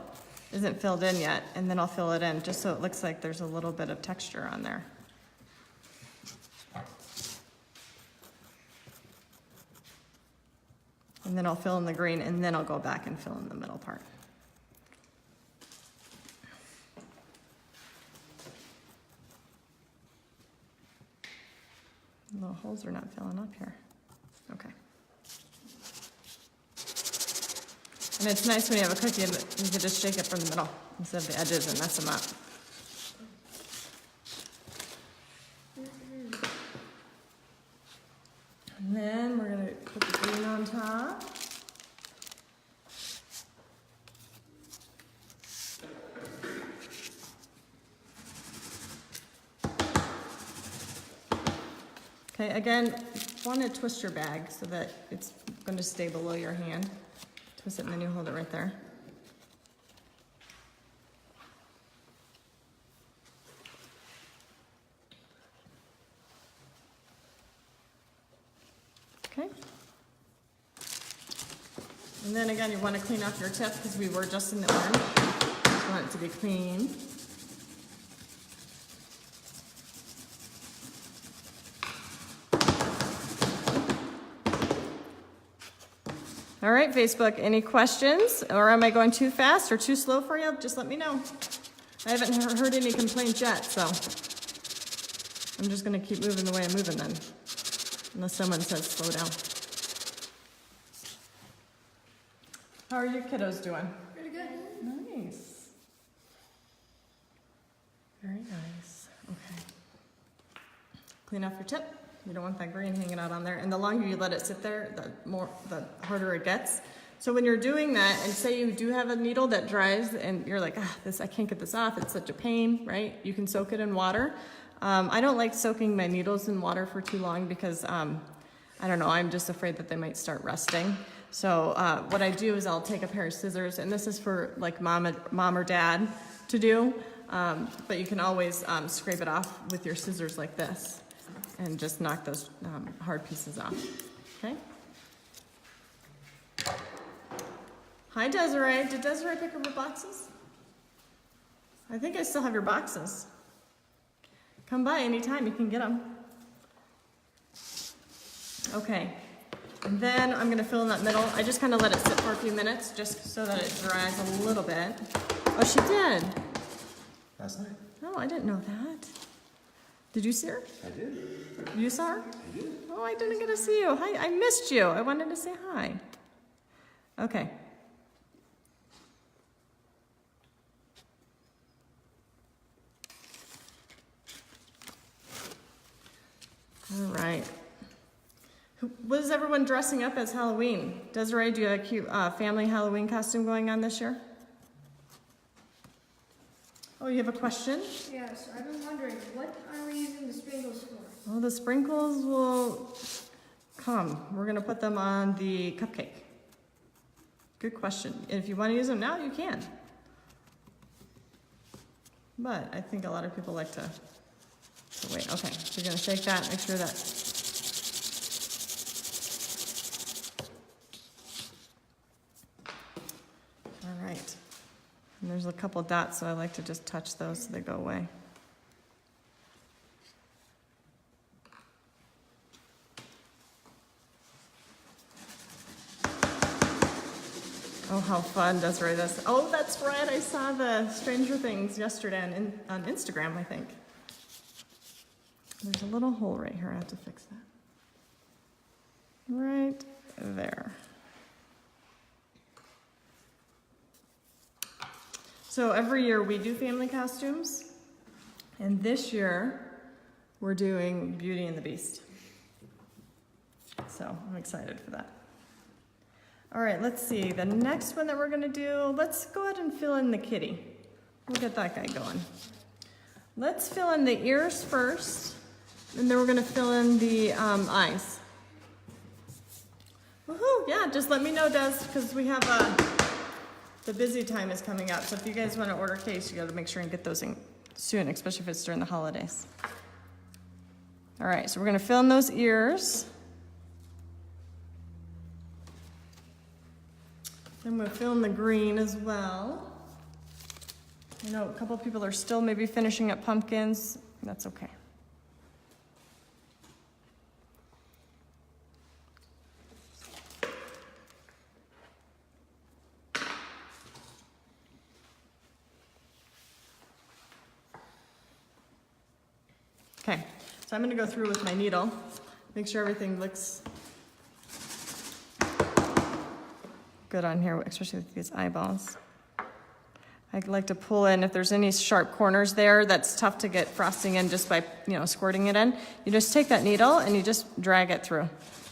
Speaker 3: isn't filled in yet, and then I'll fill it in just so it looks like there's a little bit of texture on there. And then I'll fill in the green, and then I'll go back and fill in the middle part. The little holes are not filling up here. Okay. And it's nice when you have a cookie that you can just shake it from the middle instead of the edges and mess them up. And then we're going to put the green on top. Okay, again, you want to twist your bag so that it's going to stay below your hand. Twist it and then you hold it right there. Okay. And then again, you want to clean off your tip because we were just in the orange. Just want it to be clean. All right, Facebook, any questions? Or am I going too fast or too slow for you? Just let me know. I haven't heard any complaints yet, so I'm just going to keep moving the way I'm moving then, unless someone says slow down. How are your kiddos doing?
Speaker 2: Pretty good.
Speaker 3: Nice. Very nice. Okay. Clean off your tip. You don't want that green hanging out on there. And the longer you let it sit there, the harder it gets. So when you're doing that, and say you do have a needle that dries and you're like, I can't get this off, it's such a pain, right? You can soak it in water. I don't like soaking my needles in water for too long because, I don't know, I'm just afraid that they might start rusting. So what I do is I'll take a pair of scissors, and this is for like mom or dad to do, but you can always scrape it off with your scissors like this. And just knock those hard pieces off, okay? Hi, Desiree. Did Desiree pick up her boxes? I think I still have your boxes. Come by anytime, you can get them. Okay, and then I'm gonna fill in that middle. I just kind of let it sit for a few minutes just so that it dries a little bit. Oh, she did.
Speaker 1: Last night.
Speaker 3: Oh, I didn't know that. Did you see her?
Speaker 1: I did.
Speaker 3: You saw her?
Speaker 1: I did.
Speaker 3: Oh, I didn't get to see you. Hi, I missed you. I wanted to say hi. Okay. All right. What is everyone dressing up as Halloween? Desiree, do you have a cute family Halloween costume going on this year? Oh, you have a question?
Speaker 2: Yes, I've been wondering, what are we using the sprinkles for?
Speaker 3: Well, the sprinkles will come. We're going to put them on the cupcake. Good question. If you want to use them now, you can. But I think a lot of people like to wait. Okay, so you're going to shake that, make sure that. All right. And there's a couple dots, so I like to just touch those so they go away. Oh, how fun, Desiree, this. Oh, that's right, I saw the Stranger Things yesterday on Instagram, I think. There's a little hole right here, I have to fix that. Right there. So every year we do family costumes, And this year, we're doing Beauty and the Beast. So I'm excited for that. All right, let's see. The next one that we're gonna do, let's go ahead and fill in the kitty. We'll get that guy going. Let's fill in the ears first, and then we're gonna fill in the eyes. Woohoo, yeah, just let me know, Des, because we have the busy time is coming up. So if you guys wanna order cakes, you gotta make sure and get those in soon, especially if it's during the holidays. All right, so we're gonna fill in those ears. Then we'll fill in the green as well. I know a couple of people are still maybe finishing up pumpkins. That's okay. Okay, so I'm gonna go through with my needle, make sure everything looks good on here, especially with these eyeballs. I like to pull in, if there's any sharp corners there, that's tough to get frosting in just by, squirting it in. You just take that needle and you just drag it through.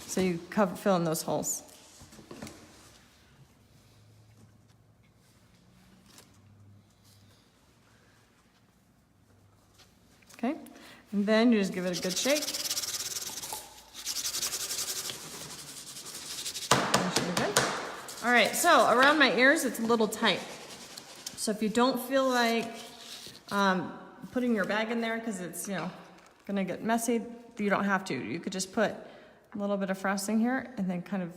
Speaker 3: So you fill in those holes. Okay, and then you just give it a good shake. All right, so around my ears, it's a little tight. So if you don't feel like putting your bag in there because it's, gonna get messy, you don't have to. You could just put a little bit of frosting here and then kind of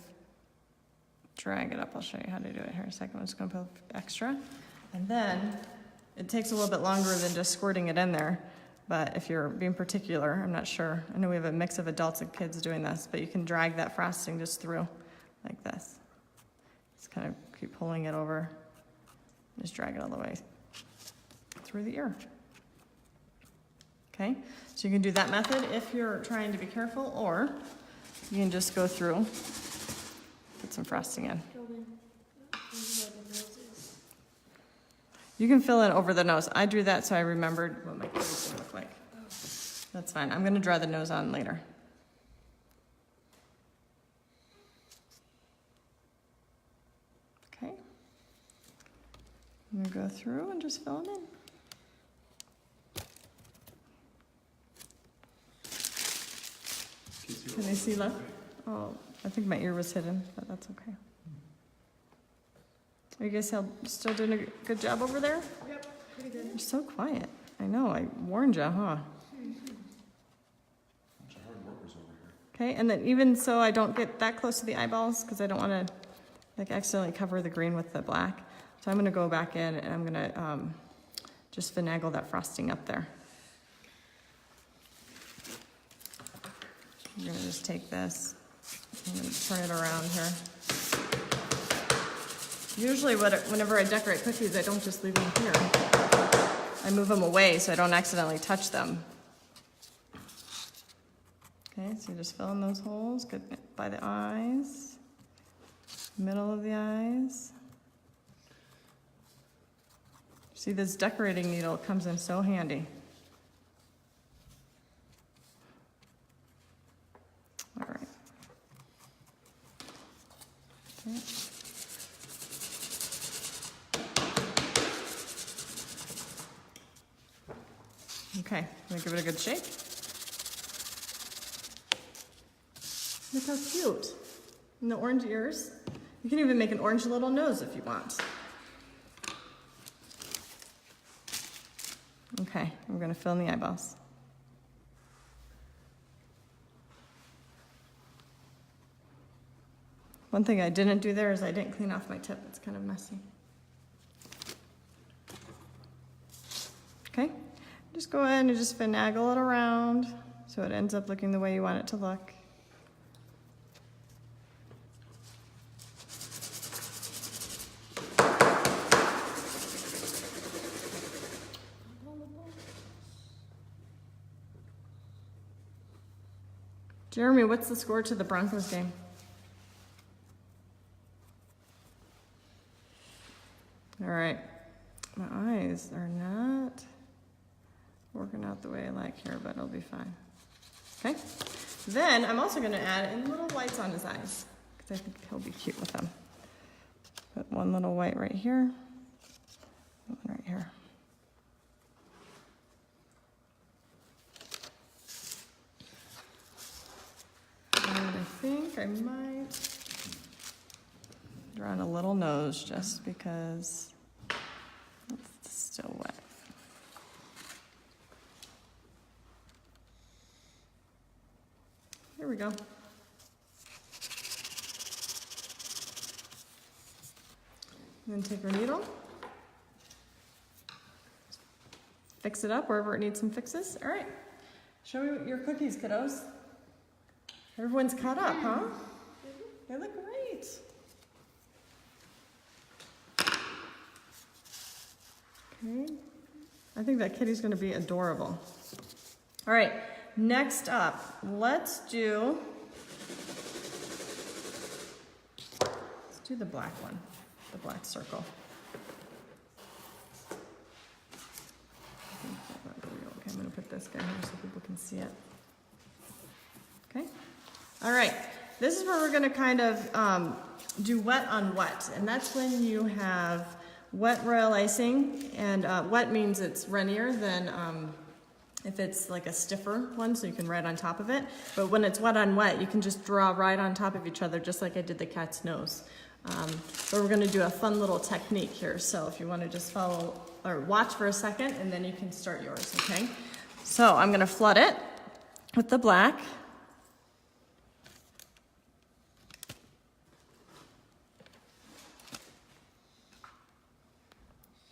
Speaker 3: drag it up. I'll show you how to do it here in a second. I'm just gonna put extra. And then it takes a little bit longer than just squirting it in there. But if you're being particular, I'm not sure. I know we have a mix of adults and kids doing this, but you can drag that frosting just through like this. Just kind of keep pulling it over. Just drag it all the way through the ear. Okay, so you can do that method if you're trying to be careful, or you can just go through, put some frosting in. You can fill in over the nose. I drew that so I remembered what my kitty's gonna look like. That's fine. I'm gonna draw the nose on later. Okay. I'm gonna go through and just fill them in. Can they see left? Oh, I think my ear was hidden, but that's okay. Are you guys still doing a good job over there?
Speaker 2: Yep, pretty good.
Speaker 3: You're so quiet. I know, I warned you, huh?
Speaker 1: Bunch of hard workers over here.
Speaker 3: Okay, and then even so I don't get that close to the eyeballs, because I don't want to accidentally cover the green with the black. So I'm gonna go back in and I'm gonna just finagle that frosting up there. I'm gonna just take this, I'm gonna turn it around here. Usually whenever I decorate cookies, I don't just leave them here. I move them away so I don't accidentally touch them. Okay, so you just fill in those holes, good by the eyes, middle of the eyes. See, this decorating needle comes in so handy. All right. Okay. Okay, I'm gonna give it a good shake. Look how cute. And the orange ears. You can even make an orange little nose if you want. Okay, I'm gonna fill in the eyeballs. One thing I didn't do there is I didn't clean off my tip. It's kind of messy. Okay, just go ahead and just finagle it around so it ends up looking the way you want it to look. Jeremy, what's the score to the Broncos game? All right, my eyes are not working out the way I like here, but it'll be fine. Okay? Then I'm also gonna add in little whites on his eyes, because I think he'll be cute with them. Put one little white right here, one right here. And I think I might draw in a little nose just because it's still wet. Here we go. And then take our needle, fix it up wherever it needs some fixes. All right, show me your cookies, kiddos. Everyone's caught up, huh? They look great. Okay, I think that kitty's gonna be adorable. All right, next up, let's do the black one, the black circle. I think that might be real. Okay, I'm gonna put this guy here so people can see it. Okay, all right, this is where we're gonna kind of do wet on wet, and that's when you have wet royal icing, and wet means it's runnier than if it's like a stiffer one, so you can write on top of it. But when it's wet on wet, you can just draw right on top of each other, just like I did the cat's nose. But we're gonna do a fun little technique here, so if you wanna just follow or watch for a second, and then you can start yours, okay? So I'm gonna flood it with the black.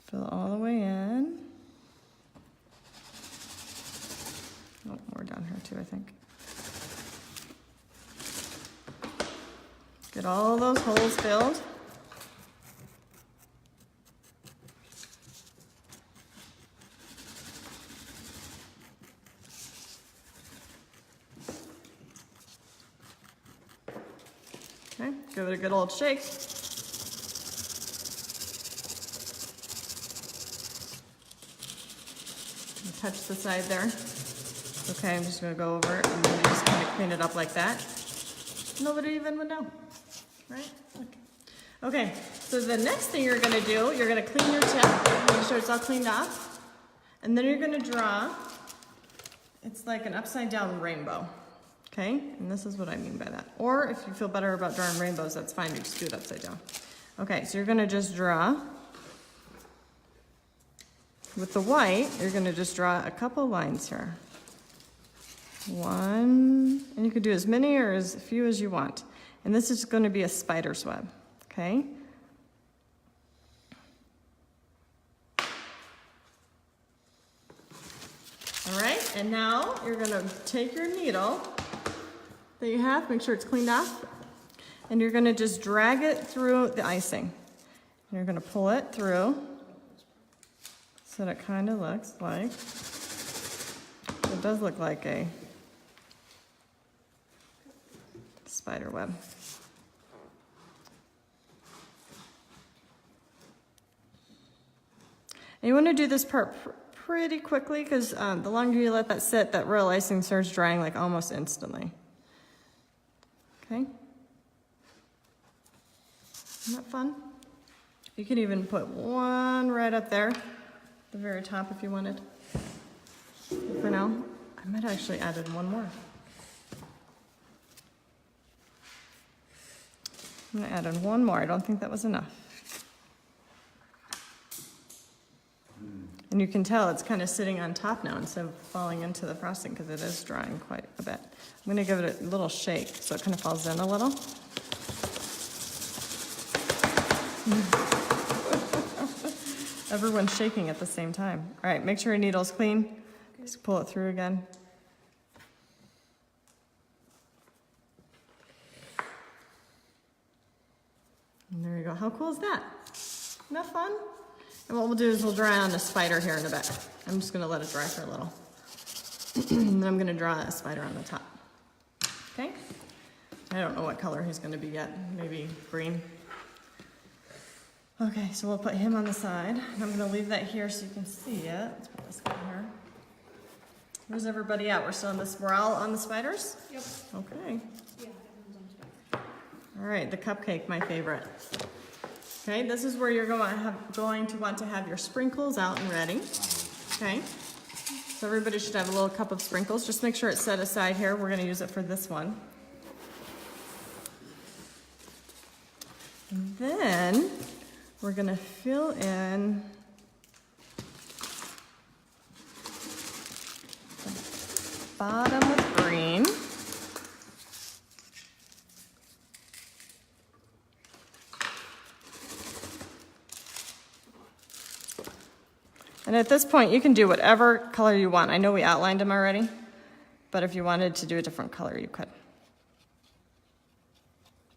Speaker 3: Fill it all the way in. Oh, more down here too, I think. Get all those holes filled. Okay, give it a good old shake. Touch the side there. Okay, I'm just gonna go over it and then just kind of clean it up like that. Nobody even would know, right? Okay, so the next thing you're gonna do, you're gonna clean your tip, make sure it's all cleaned off, and then you're gonna draw, it's like an upside down rainbow, okay? And this is what I mean by that. Or if you feel better about drawing rainbows, that's fine, you just do it upside down. Okay, so you're gonna just draw. With the white, you're gonna just draw a couple lines here. One, and you could do as many or as few as you want. And this is gonna be a spider's web, okay? All right, and now you're gonna take your needle that you have, make sure it's cleaned off, and you're gonna just drag it through the icing. And you're gonna pull it through. So that it kind of looks like, it does look like a spider web. And you want to do this part pretty quickly because the longer you let that sit, that royal icing starts drying like almost instantly. Okay? Isn't that fun? You can even put one right up there. The very top if you wanted. For now, I might have actually added one more. I'm gonna add in one more. I don't think that was enough. And you can tell it's kind of sitting on top now instead of falling into the frosting because it is drying quite a bit. I'm gonna give it a little shake so it kind of falls in a little. Everyone's shaking at the same time. All right, make sure your needle's clean. Just pull it through again. And there you go. How cool is that? Isn't that fun? And what we'll do is we'll dry on a spider here in a bit. I'm just gonna let it dry for a little. And then I'm gonna draw a spider on the top. Okay? I don't know what color he's gonna be yet. Maybe green. Okay, so we'll put him on the side. And I'm gonna leave that here so you can see it. Let's put this guy here. Where's everybody at? We're still on this. We're all on the spiders?
Speaker 2: Yep.
Speaker 3: Okay.
Speaker 2: Yeah, everyone's on spec.
Speaker 3: All right, the cupcake, my favorite. Okay, this is where you're going to want to have your sprinkles out and ready. Okay. So everybody should have a little cup of sprinkles. Just make sure it's set aside here. We're going to use it for this one. And then we're going to fill in the bottom with green. And at this point, you can do whatever color you want. I know we outlined them already, but if you wanted to do a different color, you could.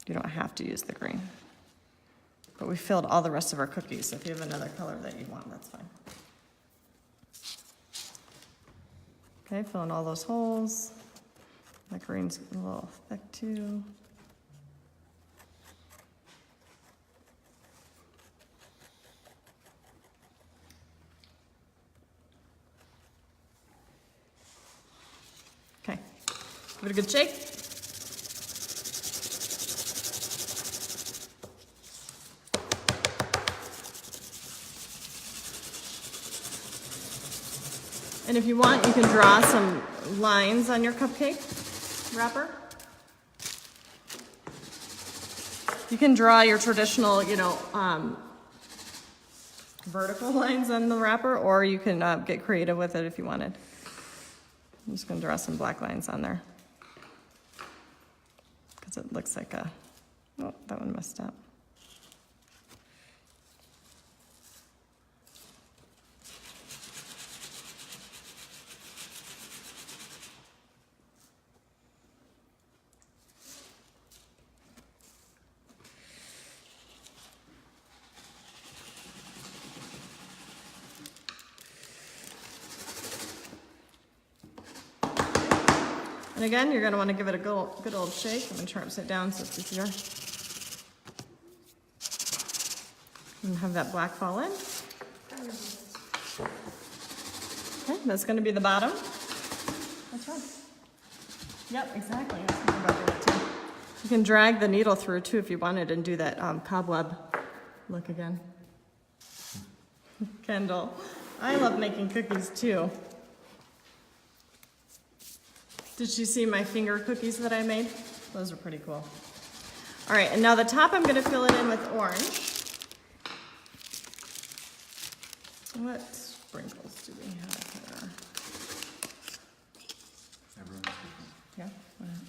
Speaker 3: You don't have to use the green. But we filled all the rest of our cookies, so if you have another color that you want, that's fine. Okay, fill in all those holes. The green's a little thick too. Okay, give it a good shake. And if you want, you can draw some lines on your cupcake wrapper. You can draw your traditional, vertical lines on the wrapper, or you can get creative with it if you wanted. I'm just going to draw some black lines on there because it looks like a, oh, that one messed up. And again, you're going to want to give it a good old shake. I'm going to try to sit down so it's easier. And have that black fall in. Okay, that's going to be the bottom. That's right. Yep, exactly. I was thinking about that too. You can drag the needle through too if you wanted and do that cobweb look again. Kendall, I love making cookies too. Did you see my finger cookies that I made? Those are pretty cool. All right, and now the top I'm going to fill it in with orange. What sprinkles do we have here?
Speaker 1: Everyone's different.
Speaker 3: Yeah.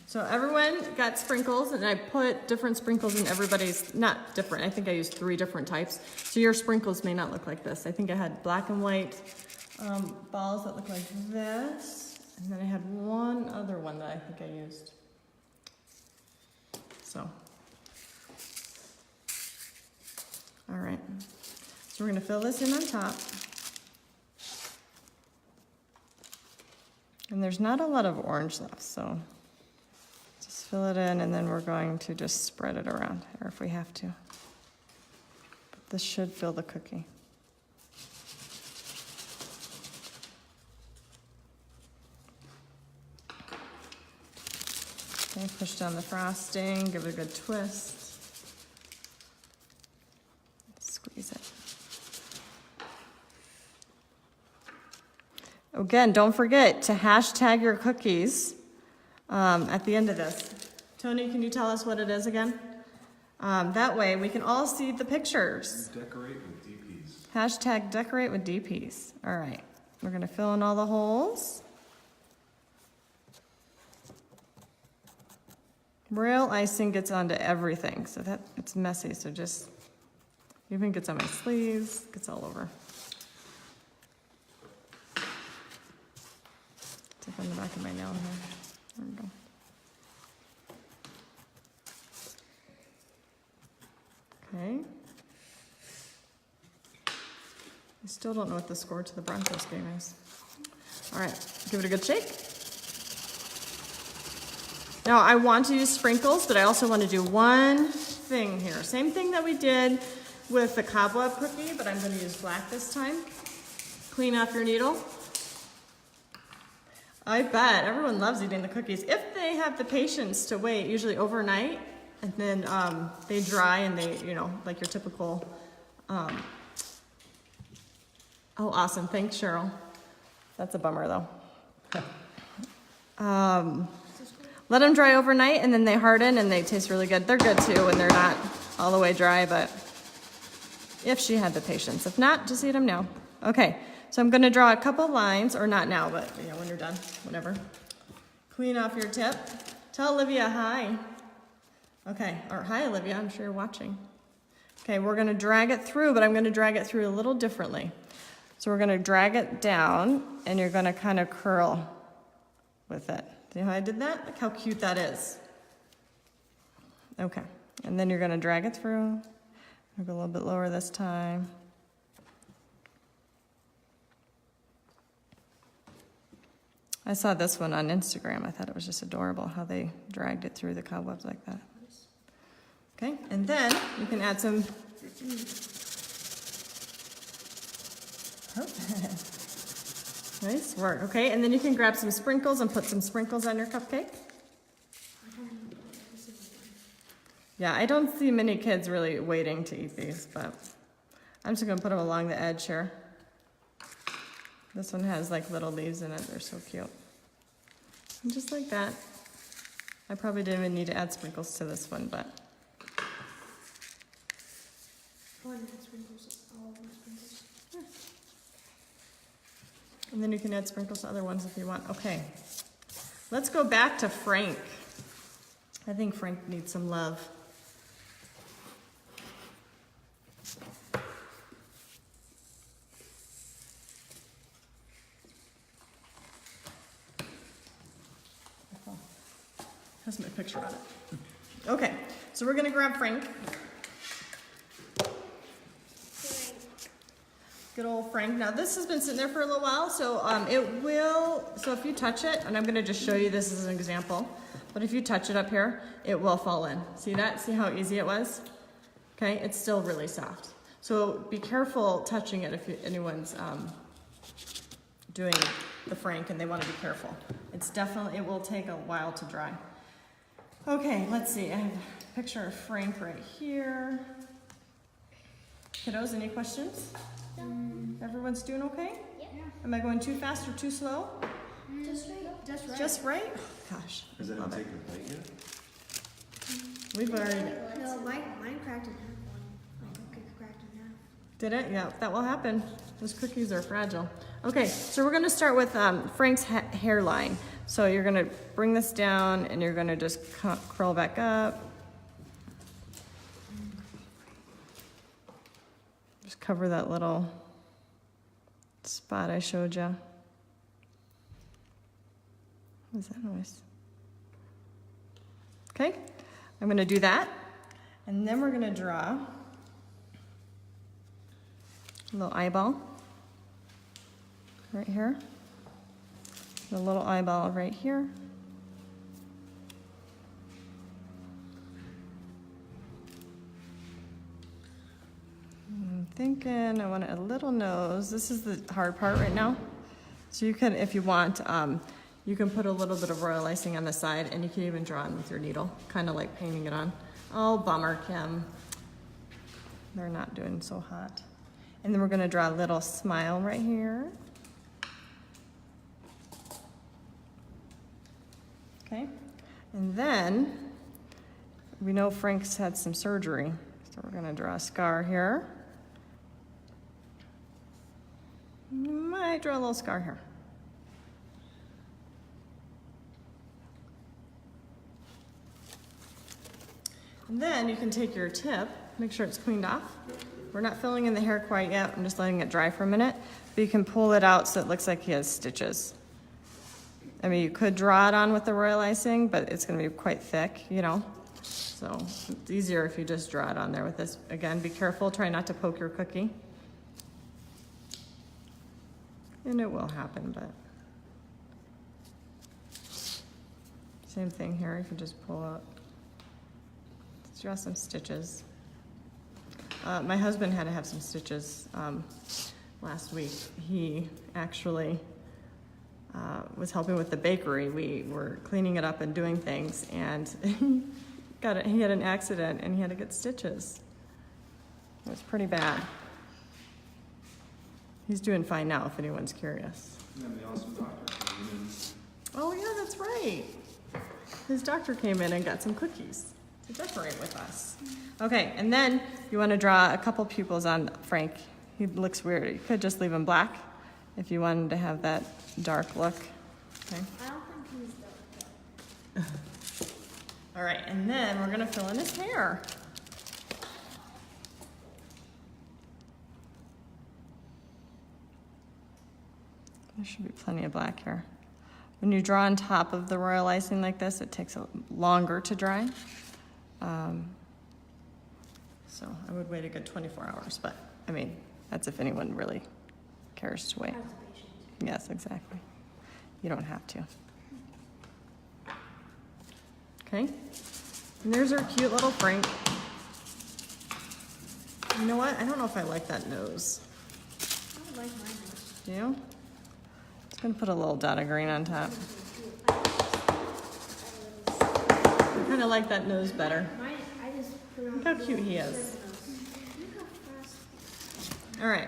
Speaker 3: So everyone got sprinkles, and I put different sprinkles in everybody's, not different, I think I used 3 different types. So your sprinkles may not look like this. I think I had black and white balls that look like this. And then I had one other one that I think I used. So, all right. So we're going to fill this in on top. And there's not a lot of orange left, so just fill it in, and then we're going to just spread it around, or if we have to. But this should fill the cookie. Okay, push down the frosting, give it a good twist. Squeeze it. Again, don't forget to hashtag your cookies at the end of this. Tony, can you tell us what it is again? That way we can all see the pictures.
Speaker 1: Decorate with DPs.
Speaker 3: Hashtag decorate with DPs. All right, we're gonna fill in all the holes. Royal icing gets onto everything, so that it's messy, so just, even gets on my sleeves, gets all over. Tip on the back of my nail here. There we go. Okay. I still don't know what the score to the Broncos game is. All right, give it a good shake. Now I want to use sprinkles, but I also want to do one thing here. Same thing that we did with the cobweb cookie, but I'm going to use black this time. Clean off your needle. I bet everyone loves eating the cookies if they have the patience to wait, usually overnight, and then they dry and they, you know, like your typical. Oh, awesome! Thanks, Cheryl. That's a bummer though. Let them dry overnight and then they harden and they taste really good. They're good too when they're not all the way dry, but if she had the patience. If not, just eat them now. Okay, so I'm gonna draw a couple lines, or not now, but you know, when you're done, whatever. Clean off your tip. Tell Olivia hi. Okay, or hi Olivia, I'm sure you're watching. Okay, we're gonna drag it through, but I'm gonna drag it through a little differently. So we're gonna drag it down and you're gonna kind of curl with it. See how I did that? Look how cute that is. Okay, and then you're gonna drag it through. I'll go a little bit lower this time. I saw this one on Instagram. I thought it was just adorable how they dragged it through the cobwebs like that. Okay, and then you can add some. Nice work. Okay, and then you can grab some sprinkles and put some sprinkles on your cupcake. Yeah, I don't see many kids really waiting to eat these, but I'm just gonna put them along the edge here. This one has like little leaves in it. They're so cute. And just like that. I probably didn't even need to add sprinkles to this one, but. And then you can add sprinkles to other ones if you want. Okay, let's go back to Frank. I think Frank needs some love. Has my picture on it. Okay, so we're gonna grab Frank. Good old Frank. Now this has been sitting there for a little while, so so if you touch it, and I'm gonna just show you this as an example, but if you touch it up here, it will fall in. See that? See how easy it was? Okay, it's still really soft. So be careful touching it if anyone's doing the Frank and they wanna be careful. It will take a while to dry. Okay, let's see. I have a picture of Frank right here. Kiddos, any questions? Everyone's doing okay?
Speaker 4: Yeah.
Speaker 3: Am I going too fast or too slow?
Speaker 2: Just right.
Speaker 3: Just right? Gosh.
Speaker 1: Is it
Speaker 3: love
Speaker 1: taking a bite yet?
Speaker 3: We've already.
Speaker 2: No, mine cracked in half. My cupcake cracked in half.
Speaker 3: Did it? Yeah, that will happen. Those cookies are fragile. Okay, so we're gonna start with Frank's hairline. So you're gonna bring this down and you're gonna just curl back up. Just cover that little spot I showed you. What is that noise? Okay, I'm gonna do that. And then we're gonna draw a little eyeball right here. A little eyeball right here. I'm thinking I want a little nose. This is the hard part right now. So you can, if you want, you can put a little bit of royal icing on the side and you can even draw on with your needle, kind of like painting it on. Oh, bummer, Kim. They're not doing so hot. And then we're gonna draw a little smile right here. Okay, and then we know Frank's had some surgery, so we're gonna draw a scar here. Might draw a little scar here. And then you can take your tip, make sure it's cleaned off. We're not filling in the hair quite yet, I'm just letting it dry for a minute, but you can pull it out so it looks like he has stitches. I mean, you could draw it on with the royal icing, but it's gonna be quite thick, you know? So it's easier if you just draw it on there with this. Again, be careful, try not to poke your cookie. And it will happen, but. Same thing here, you can just pull out. Let's draw some stitches. My husband had to have some stitches last week. He actually was helping with the bakery. We were cleaning it up and doing things, and he had an accident and he had to get stitches. It was pretty bad. He's doing fine now, if anyone's curious.
Speaker 1: And the awesome doctor came in.
Speaker 3: Oh yeah, that's right. His doctor came in and got some cookies to decorate with us. Okay, and then you want to draw a couple pupils on Frank. He looks weird. You could just leave him black if you wanted to have that dark look. Okay.
Speaker 4: I don't think he's dark.
Speaker 3: All right, and then we're gonna fill in his hair. There should be plenty of black here. When you draw on top of the royal icing like this, it takes longer to dry. So I would wait a good 24 hours, but I mean, that's if anyone really cares to wait. Yes, exactly. You don't have to. Okay, and there's our cute little Frank. You know what? I don't know if I like that nose.
Speaker 4: I like my nose.
Speaker 3: Do you? Just gonna put a little dot of green on top. I kind of like that nose better.
Speaker 4: Mine, I just put on.
Speaker 3: Look how cute he is. All right.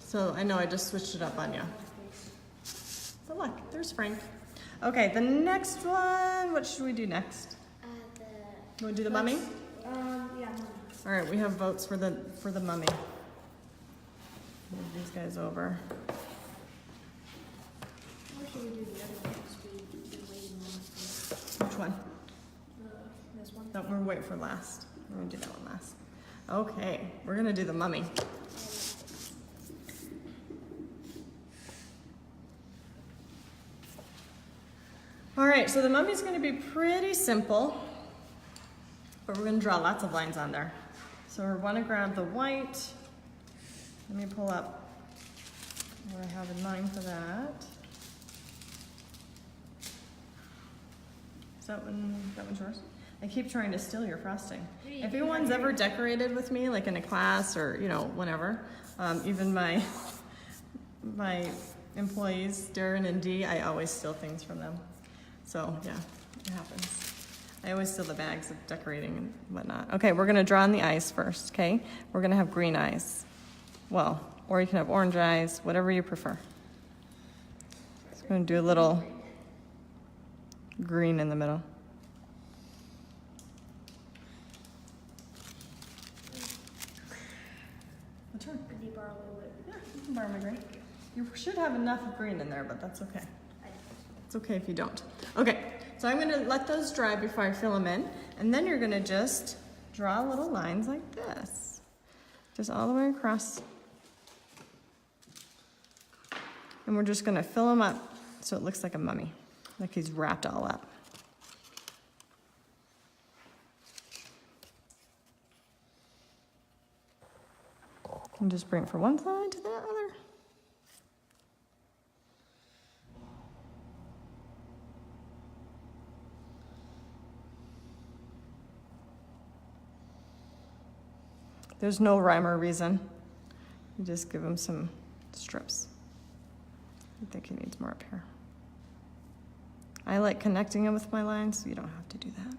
Speaker 3: So I know I just switched it up on you. So look, there's Frank. Okay, the next one. What should we do next? You want to do the mummy?
Speaker 4: Yeah.
Speaker 3: All right, we have votes for the mummy. Move these guys over.
Speaker 4: Or should we do the other one? 'Cause we've been waiting on this
Speaker 3: Which one?
Speaker 4: This one.
Speaker 3: No, we're wait for last. We're gonna do that one last. Okay, we're gonna do the mummy. All right, so the mummy's gonna be pretty simple, but we're gonna draw lots of lines on there. So we wanna grab the white. Let me pull up what I have in mind for that. Is that one's yours? I keep trying to steal your frosting. If anyone's ever decorated with me, like in a class or, you know, whenever, even my employees, Darren and Dee, I always steal things from them. So yeah, it happens. I always steal the bags of decorating and whatnot. Okay, we're gonna draw on the eyes first, okay? We're gonna have green eyes. Well, or you can have orange eyes, whatever you prefer. Just gonna do a little green in the middle. What's your turn?
Speaker 4: Could you borrow a little bit?
Speaker 3: Yeah, you can borrow my green. You should have enough of green in there, but that's okay. It's okay if you don't. Okay, so I'm gonna let those dry before I fill them in, and then you're gonna just draw little lines like this. Just all the way across. And we're just gonna fill them up so it looks like a mummy, like he's wrapped all up. And just bring it from one side to the other. There's no rhyme or reason. You just give him some strips. I think he needs more up here. I like connecting him with my lines, so you don't have to do that.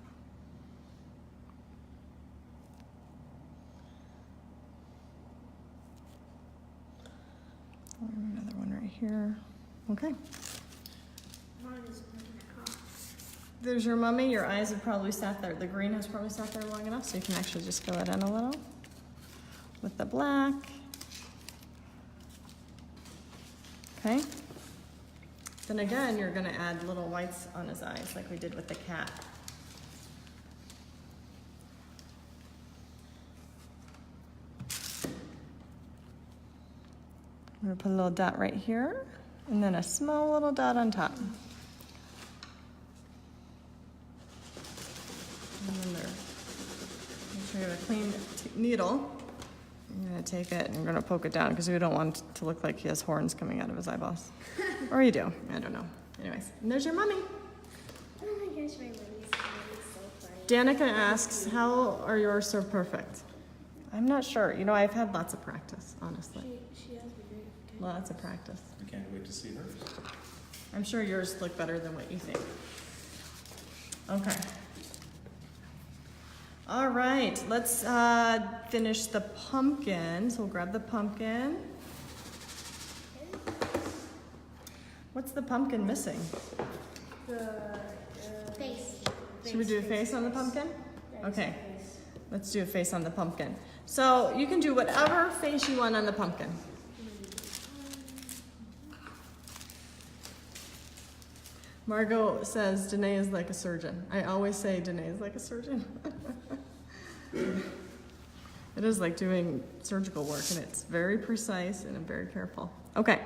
Speaker 3: Another one right here. Okay.
Speaker 4: Mine is looking across.
Speaker 3: There's your mummy. Your eyes have probably sat there. The green has probably sat there long enough, so you can actually just fill it in a little with the black. Okay. Then again, you're gonna add little whites on his eyes like we did with the cat. I'm gonna put a little dot right here, and then a small little dot on top. And then there. Make sure you have a clean needle. I'm gonna take it and I'm gonna poke it down because we don't want it to look like he has horns coming out of his eyeballs. Or you do, I don't know. Anyways, and there's your mummy.
Speaker 4: Oh my gosh, my mummy's so funny.
Speaker 3: Danica asks, how are yours so perfect? I'm not sure. You know, I've had lots of practice, honestly.
Speaker 4: She has me great
Speaker 3: Lots of practice.
Speaker 1: I can't wait to see hers.
Speaker 3: I'm sure yours look better than what you think. Okay. All right, let's finish the pumpkin. So we'll grab the pumpkin. What's the pumpkin missing?
Speaker 2: Face.
Speaker 3: Should we do a face on the pumpkin? Okay, let's do a face on the pumpkin. So you can do whatever face you want on the pumpkin. Margot says Danae is like a surgeon. I always say Danae is like a surgeon. It is like doing surgical work, and it's very precise, and I'm very careful. Okay,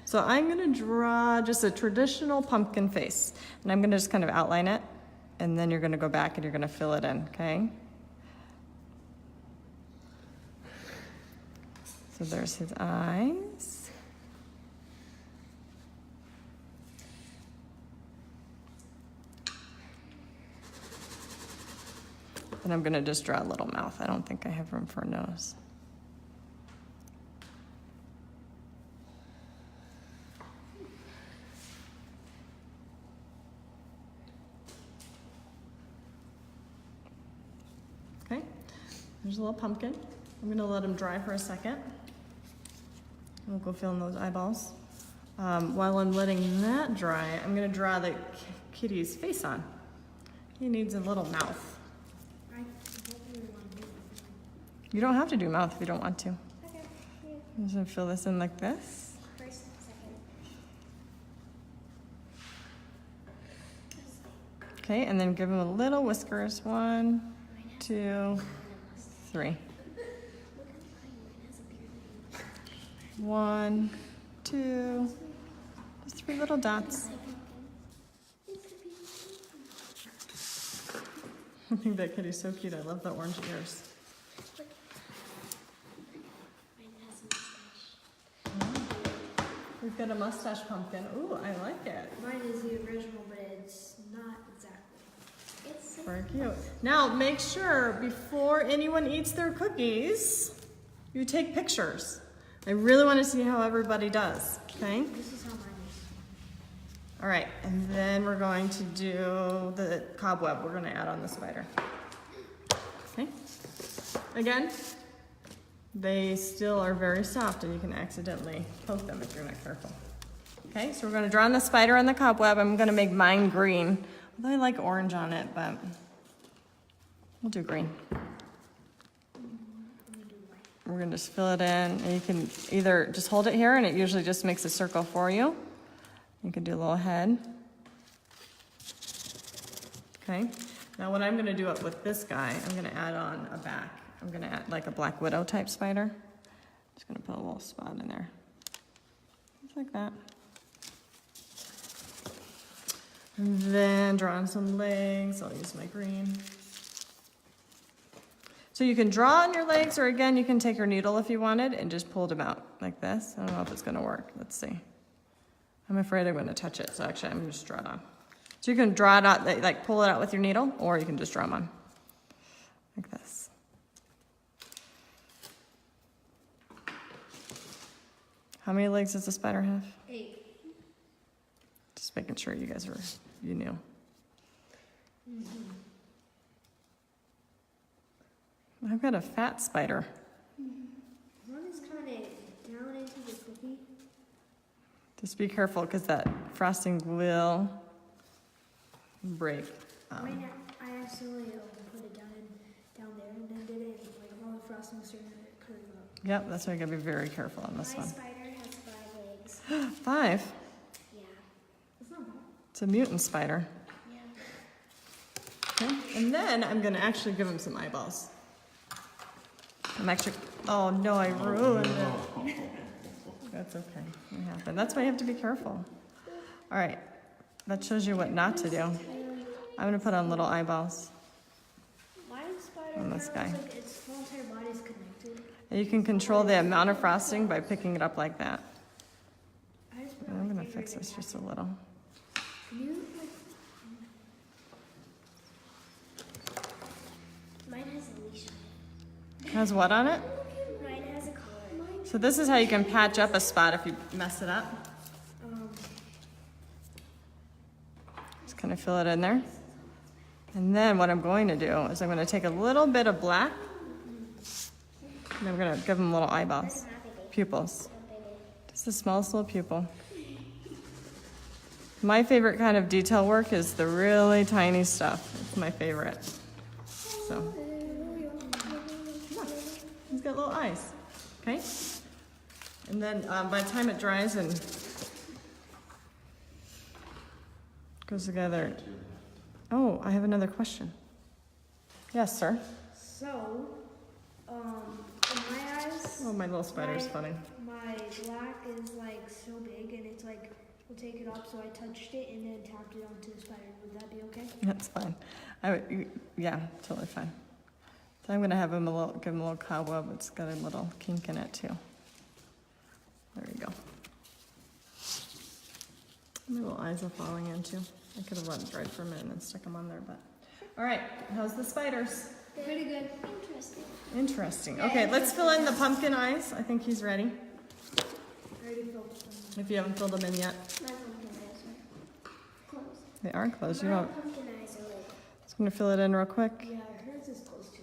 Speaker 3: so I'm gonna draw just a traditional pumpkin face, and I'm gonna just kind of outline it, and then you're gonna go back and you're gonna fill it in, okay? So there's his eyes. And I'm gonna just draw a little mouth. I don't think I have room for a nose. Okay, there's a little pumpkin. I'm gonna let him dry for a second. We'll go fill in those eyeballs. While I'm letting that dry, I'm gonna draw the kitty's face on. He needs a little mouth. You don't have to do mouth if you don't want to.
Speaker 2: Okay.
Speaker 3: I'm just gonna fill this in like this.
Speaker 2: First, second.
Speaker 3: Okay, and then give him a little whiskers. 1, 2, 3. 1, 2, just 3 little dots. I think that kitty's so cute. I love the orange ears. We've got a mustache pumpkin. Ooh, I like it.
Speaker 4: Mine is the original, but it's not exactly.
Speaker 2: It's
Speaker 3: Very cute. Now, make sure before anyone eats their cookies, you take pictures. I really want to see how everybody does, okay?
Speaker 4: This is how mine is.
Speaker 3: All right, and then we're going to do the cobweb. We're going to add on the spider. Okay? Again, they still are very soft and you can accidentally poke them if you're not careful. Okay, so we're going to draw on the spider on the cobweb. I'm going to make mine green. Although I like orange on it, but we'll do green. We're going to just fill it in, and you can either just hold it here and it usually just makes a circle for you. You can do a little head. Okay, now what I'm going to do it with this guy, I'm going to add on a back. I'm going to add like a Black Widow type spider. Just going to put a little spot in there. Just like that. And then draw on some legs. I'll use my green. So you can draw on your legs, or again, you can take your needle if you wanted and just pull them out like this. I don't know if it's going to work. Let's see. I'm afraid I'm going to touch it, so actually I'm going to just draw it on. So you can draw it out, like pull it out with your needle, or you can just draw them on like this. How many legs does the spider have?
Speaker 2: 8.
Speaker 3: Just making sure you guys were, you knew. I've got a fat spider.
Speaker 4: One is kind of down into the cookie.
Speaker 3: Just be careful because that frosting will break.
Speaker 4: Right now, I accidentally put it down there, and then did it like all the frosting started curling up.
Speaker 3: Yep, that's why you gotta be very careful on this
Speaker 2: My
Speaker 3: one.
Speaker 2: spider has 5 legs.
Speaker 3: 5.
Speaker 2: Yeah.
Speaker 4: It's not bad.
Speaker 3: It's a mutant spider.
Speaker 2: Yeah.
Speaker 3: Okay. And then I'm gonna actually give him some eyeballs. I'm actually, oh no, I ruined it. That's okay, it happened. That's why you have to be careful. All right, that shows you what not to do. I'm gonna put on little eyeballs.
Speaker 4: My spider
Speaker 3: On this guy.
Speaker 4: looks like its whole entire body is connected.
Speaker 3: And you can control the amount of frosting by picking it up like that.
Speaker 4: I just put
Speaker 3: And I'm
Speaker 4: my
Speaker 3: gonna
Speaker 4: finger
Speaker 3: fix
Speaker 4: in
Speaker 3: this
Speaker 4: it.
Speaker 3: just a little.
Speaker 4: You, like,
Speaker 2: Mine has a leash.
Speaker 3: Has what on it?
Speaker 2: Mine has a collar.
Speaker 3: So this is how you can patch up a spot if you mess it up. Just kind of fill it in there. And then what I'm going to do is I'm going to take a little bit of black, and I'm going to give them little eyeballs, pupils. Just the smallest little pupil. My favorite kind of detail work is the really tiny stuff. It's my favorite. So, yeah, he's got little eyes, okay? And then by the time it dries and goes together. Oh, I have another question. Yes, sir.
Speaker 4: So, in my eyes,
Speaker 3: Oh, my little spider's funny.
Speaker 4: my black is like so big, and it's like we'll take it off. So I touched it and then tapped it onto the spider. Would that be okay?
Speaker 3: That's fine. Yeah, totally fine. So I'm gonna have him give him a little cobweb. It's got a little kink in it too. There you go. My little eyes are falling in too. I could have let it dry for a minute and then stuck them on there, but. All right, how's the spiders?
Speaker 2: Pretty good. Interesting.
Speaker 3: Interesting. Okay, let's fill in the pumpkin eyes. I think he's ready.
Speaker 4: I already filled them.
Speaker 3: If you haven't filled them in yet.
Speaker 2: My pumpkin eyes are closed.
Speaker 3: They are closed. You
Speaker 2: My
Speaker 3: don't.
Speaker 2: pumpkin eyes are open.
Speaker 3: Just gonna fill it in real quick.
Speaker 4: Yeah, hers is close too.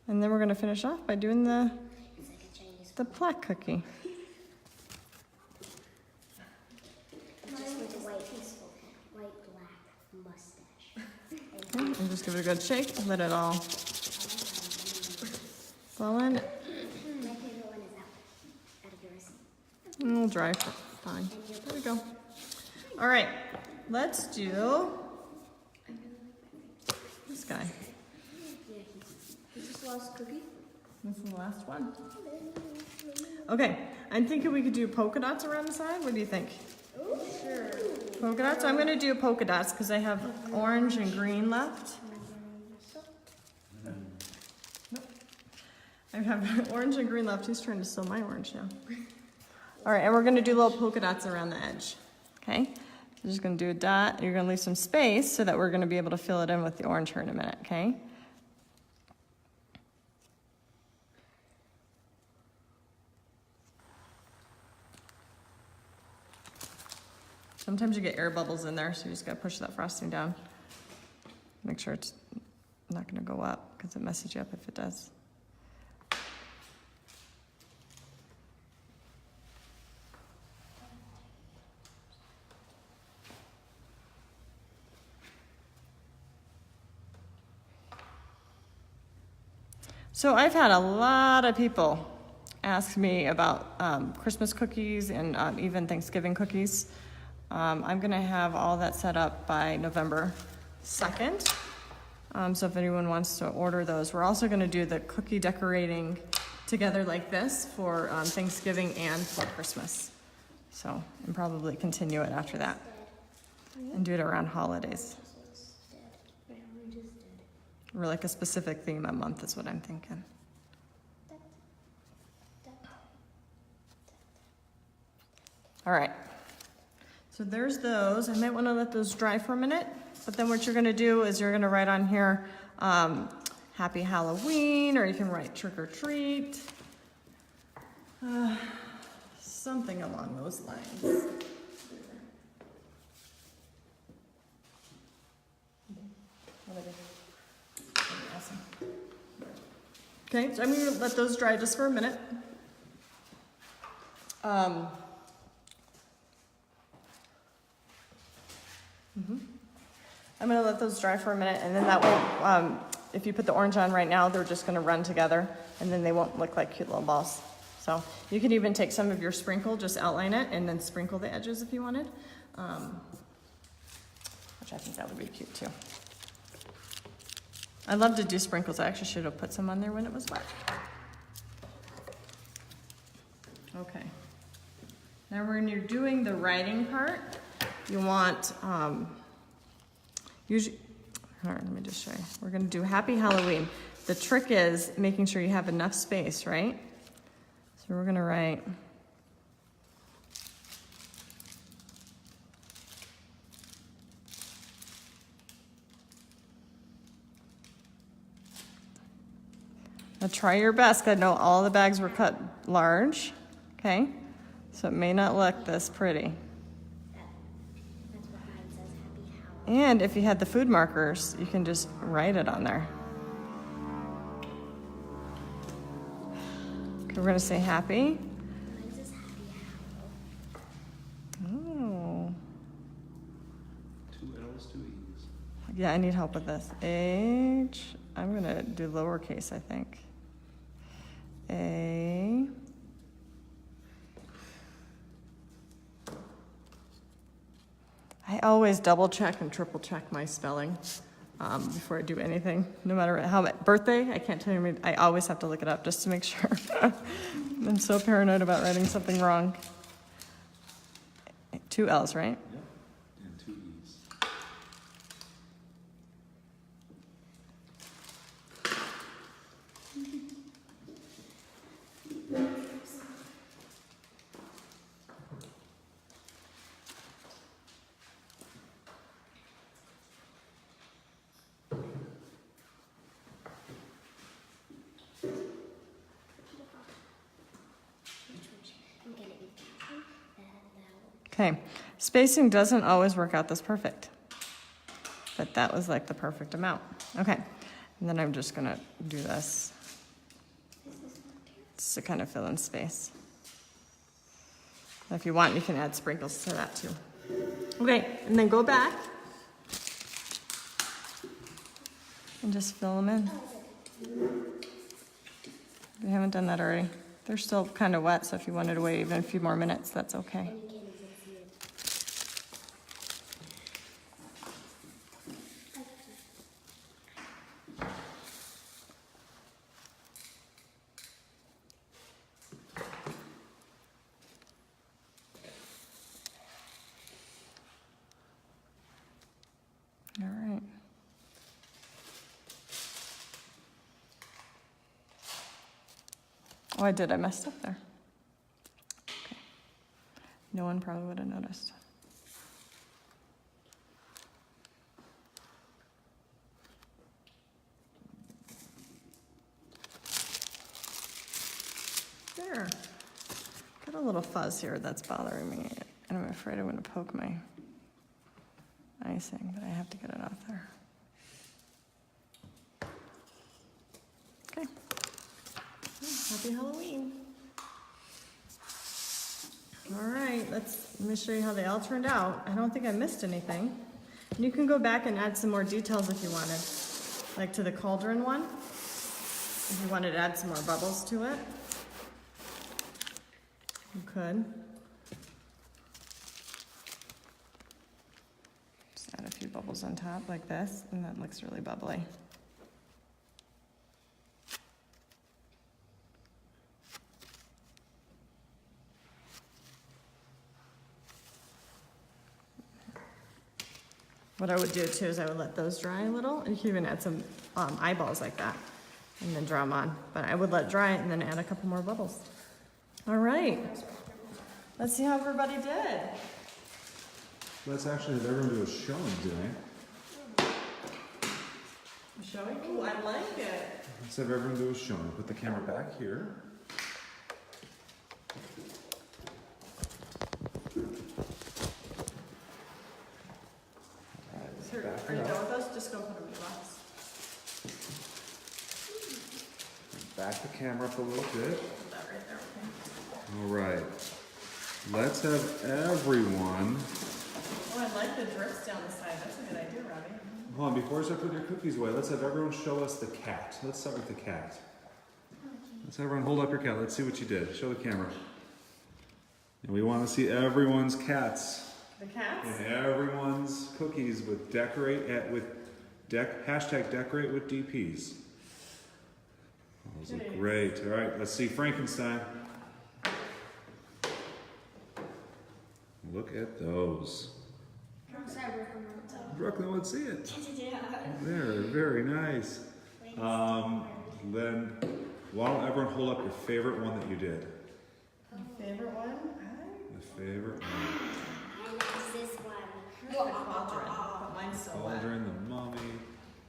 Speaker 3: And then we're gonna finish off by doing the
Speaker 2: It's like a Chinese.
Speaker 3: black cookie.
Speaker 2: Just with a white black mustache.
Speaker 3: Okay, and just give it a good shake. Let it all fall in.
Speaker 2: My favorite one is out of yours.
Speaker 3: And it'll dry fine. There we go. All right, let's do this guy.
Speaker 4: Is this the last cookie?
Speaker 3: This is the last one. Okay, I'm thinking we could do polka dots around the side. What do you think?
Speaker 4: Sure.
Speaker 3: Polka dots? I'm gonna do polka dots because I have orange and green left. Nope. I have orange and green left. Who's trying to steal my orange now? All right, and we're gonna do little polka dots around the edge. Okay? You're just gonna do a dot. You're gonna leave some space so that we're gonna be able to fill it in with the orange here in a minute, okay? Sometimes you get air bubbles in there, so you just gotta push that frosting down. Make sure it's not gonna go up, because it messes you up if it does. So I've had a lot of people ask me about Christmas cookies and even Thanksgiving cookies. I'm gonna have all that set up by November 2nd. So if anyone wants to order those, we're also gonna do the cookie decorating together like this for Thanksgiving and for Christmas. So, and probably continue it after that and do it around holidays.
Speaker 4: My orange is dead.
Speaker 3: Or like a specific theme a month is what I'm thinking. All right. So there's those. I might want to let those dry for a minute, but then what you're going to do is you're going to write on here, Happy Halloween, or you can write Trick or Treat. Something along those lines. Awesome. Okay, so I'm going to let those dry just for a minute. I'm gonna let those dry for a minute, and then that way, if you put the orange on right now, they're just gonna run together, and then they won't look like cute little balls. So you can even take some of your sprinkle, just outline it, and then sprinkle the edges if you wanted, which I think that would be cute too. I love to do sprinkles. I actually should have put some on there when it was wet. Okay. Now when you're doing the writing part, you want, usually, all right, let me just show you. We're gonna do Happy Halloween. The trick is making sure you have enough space, right? So we're gonna write, now try your best. I know all the bags were cut large. Okay? So it may not look this pretty.
Speaker 4: That's what mine says, Happy Halloween.
Speaker 3: And if you had the food markers, you can just write it on there. Okay, we're gonna say happy.
Speaker 4: Mine says Happy Halloween.
Speaker 3: Oh.
Speaker 1: 2 L's, 2 E's.
Speaker 3: Yeah, I need help with this. H, I'm gonna do lowercase, I think. A. I always double check and triple check my spelling before I do anything. No matter how, birthday, I can't tell you, I always have to look it up just to make sure. I'm so paranoid about writing something wrong. 2 L's, right?
Speaker 1: Yep. And 2 E's.
Speaker 4: I'm gonna eat that one, that
Speaker 3: Okay, spacing doesn't always work out this perfect, but that was like the perfect amount. Okay, and then I'm just gonna do this just to kind of fill in space. If you want, you can add sprinkles to that too. Okay, and then go back and just fill them in. We haven't done that already. They're still kind of wet, so if you wanted to wait even a few more minutes, that's okay.
Speaker 4: And you can't even see it.
Speaker 3: All right. Oh, I did. I messed up there. Okay. No one probably would have noticed. There. Got a little fuzz here that's bothering me, and I'm afraid I'm going to poke my icing, but I have to get it off there. Okay. Happy Halloween. All right, let me show you how they all turned out. I don't think I missed anything. And you can go back and add some more details if you wanted, like to the cauldron one. If you wanted to add some more bubbles to it, you could. Just add a few bubbles on top like this, and that looks really bubbly. What I would do too is I would let those dry a little, and you can even add some eyeballs like that, and then draw them on. But I would let dry and then add a couple more bubbles. All right, let's see how everybody did.
Speaker 1: Let's actually have everyone do a showing today.
Speaker 3: Showing? Ooh, I like it.
Speaker 1: Let's have everyone do a showing. Put the camera back here.
Speaker 3: Here,
Speaker 1: Back
Speaker 3: are you
Speaker 1: it
Speaker 3: done
Speaker 1: up.
Speaker 3: with us? Just go put them in the box.
Speaker 1: Back the camera up a little bit.
Speaker 3: Put that right there, okay?
Speaker 1: All right. Let's have everyone.
Speaker 3: Oh, I like the drips down the side. That's a good idea, Robbie.
Speaker 1: Hold on, before I start putting your cookies away, let's have everyone show us the cat. Let's start with the cat. Let's have everyone hold up your cat. Let's see what you did. Show the camera. And we want to see everyone's cats.
Speaker 3: The cats?
Speaker 1: And everyone's cookies with decorate hashtag decorate with DPs. Those look great. All right, let's see Frankenstein. Look at those. Brooklyn, let's see it. There, very nice. Then, why don't everyone hold up your favorite one that you did?
Speaker 3: Favorite one?
Speaker 1: The favorite one.
Speaker 4: I like this one.
Speaker 3: The cauldron, but mine's so wet.
Speaker 1: Cauldron, the mummy.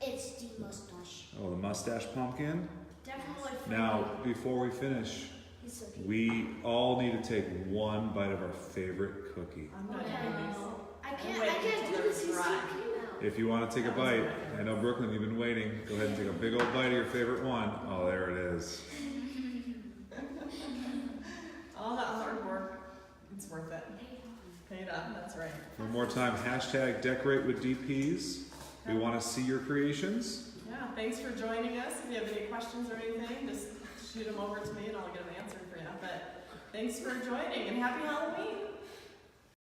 Speaker 4: It's the mustache.
Speaker 1: Oh, the mustache pumpkin.
Speaker 2: Definitely.
Speaker 1: Now, before we finish,
Speaker 4: He's so cute.
Speaker 1: We all need to take one bite of our favorite cookie.
Speaker 3: I'm not doing these.
Speaker 2: I can't do this. He's so cute now.
Speaker 1: If you want to take a bite, I know Brooklyn, you've been waiting. Go ahead and take a big old bite of your favorite one. Oh, there it is.
Speaker 3: All that hard work, it's worth it. Paid up, that's right.
Speaker 1: One more time, hashtag decorate with DPs. We want to see your creations.
Speaker 3: Yeah, thanks for joining us. If you have any questions or anything, just shoot them over to me and I'll get them answered for you. But thanks for joining and happy Halloween.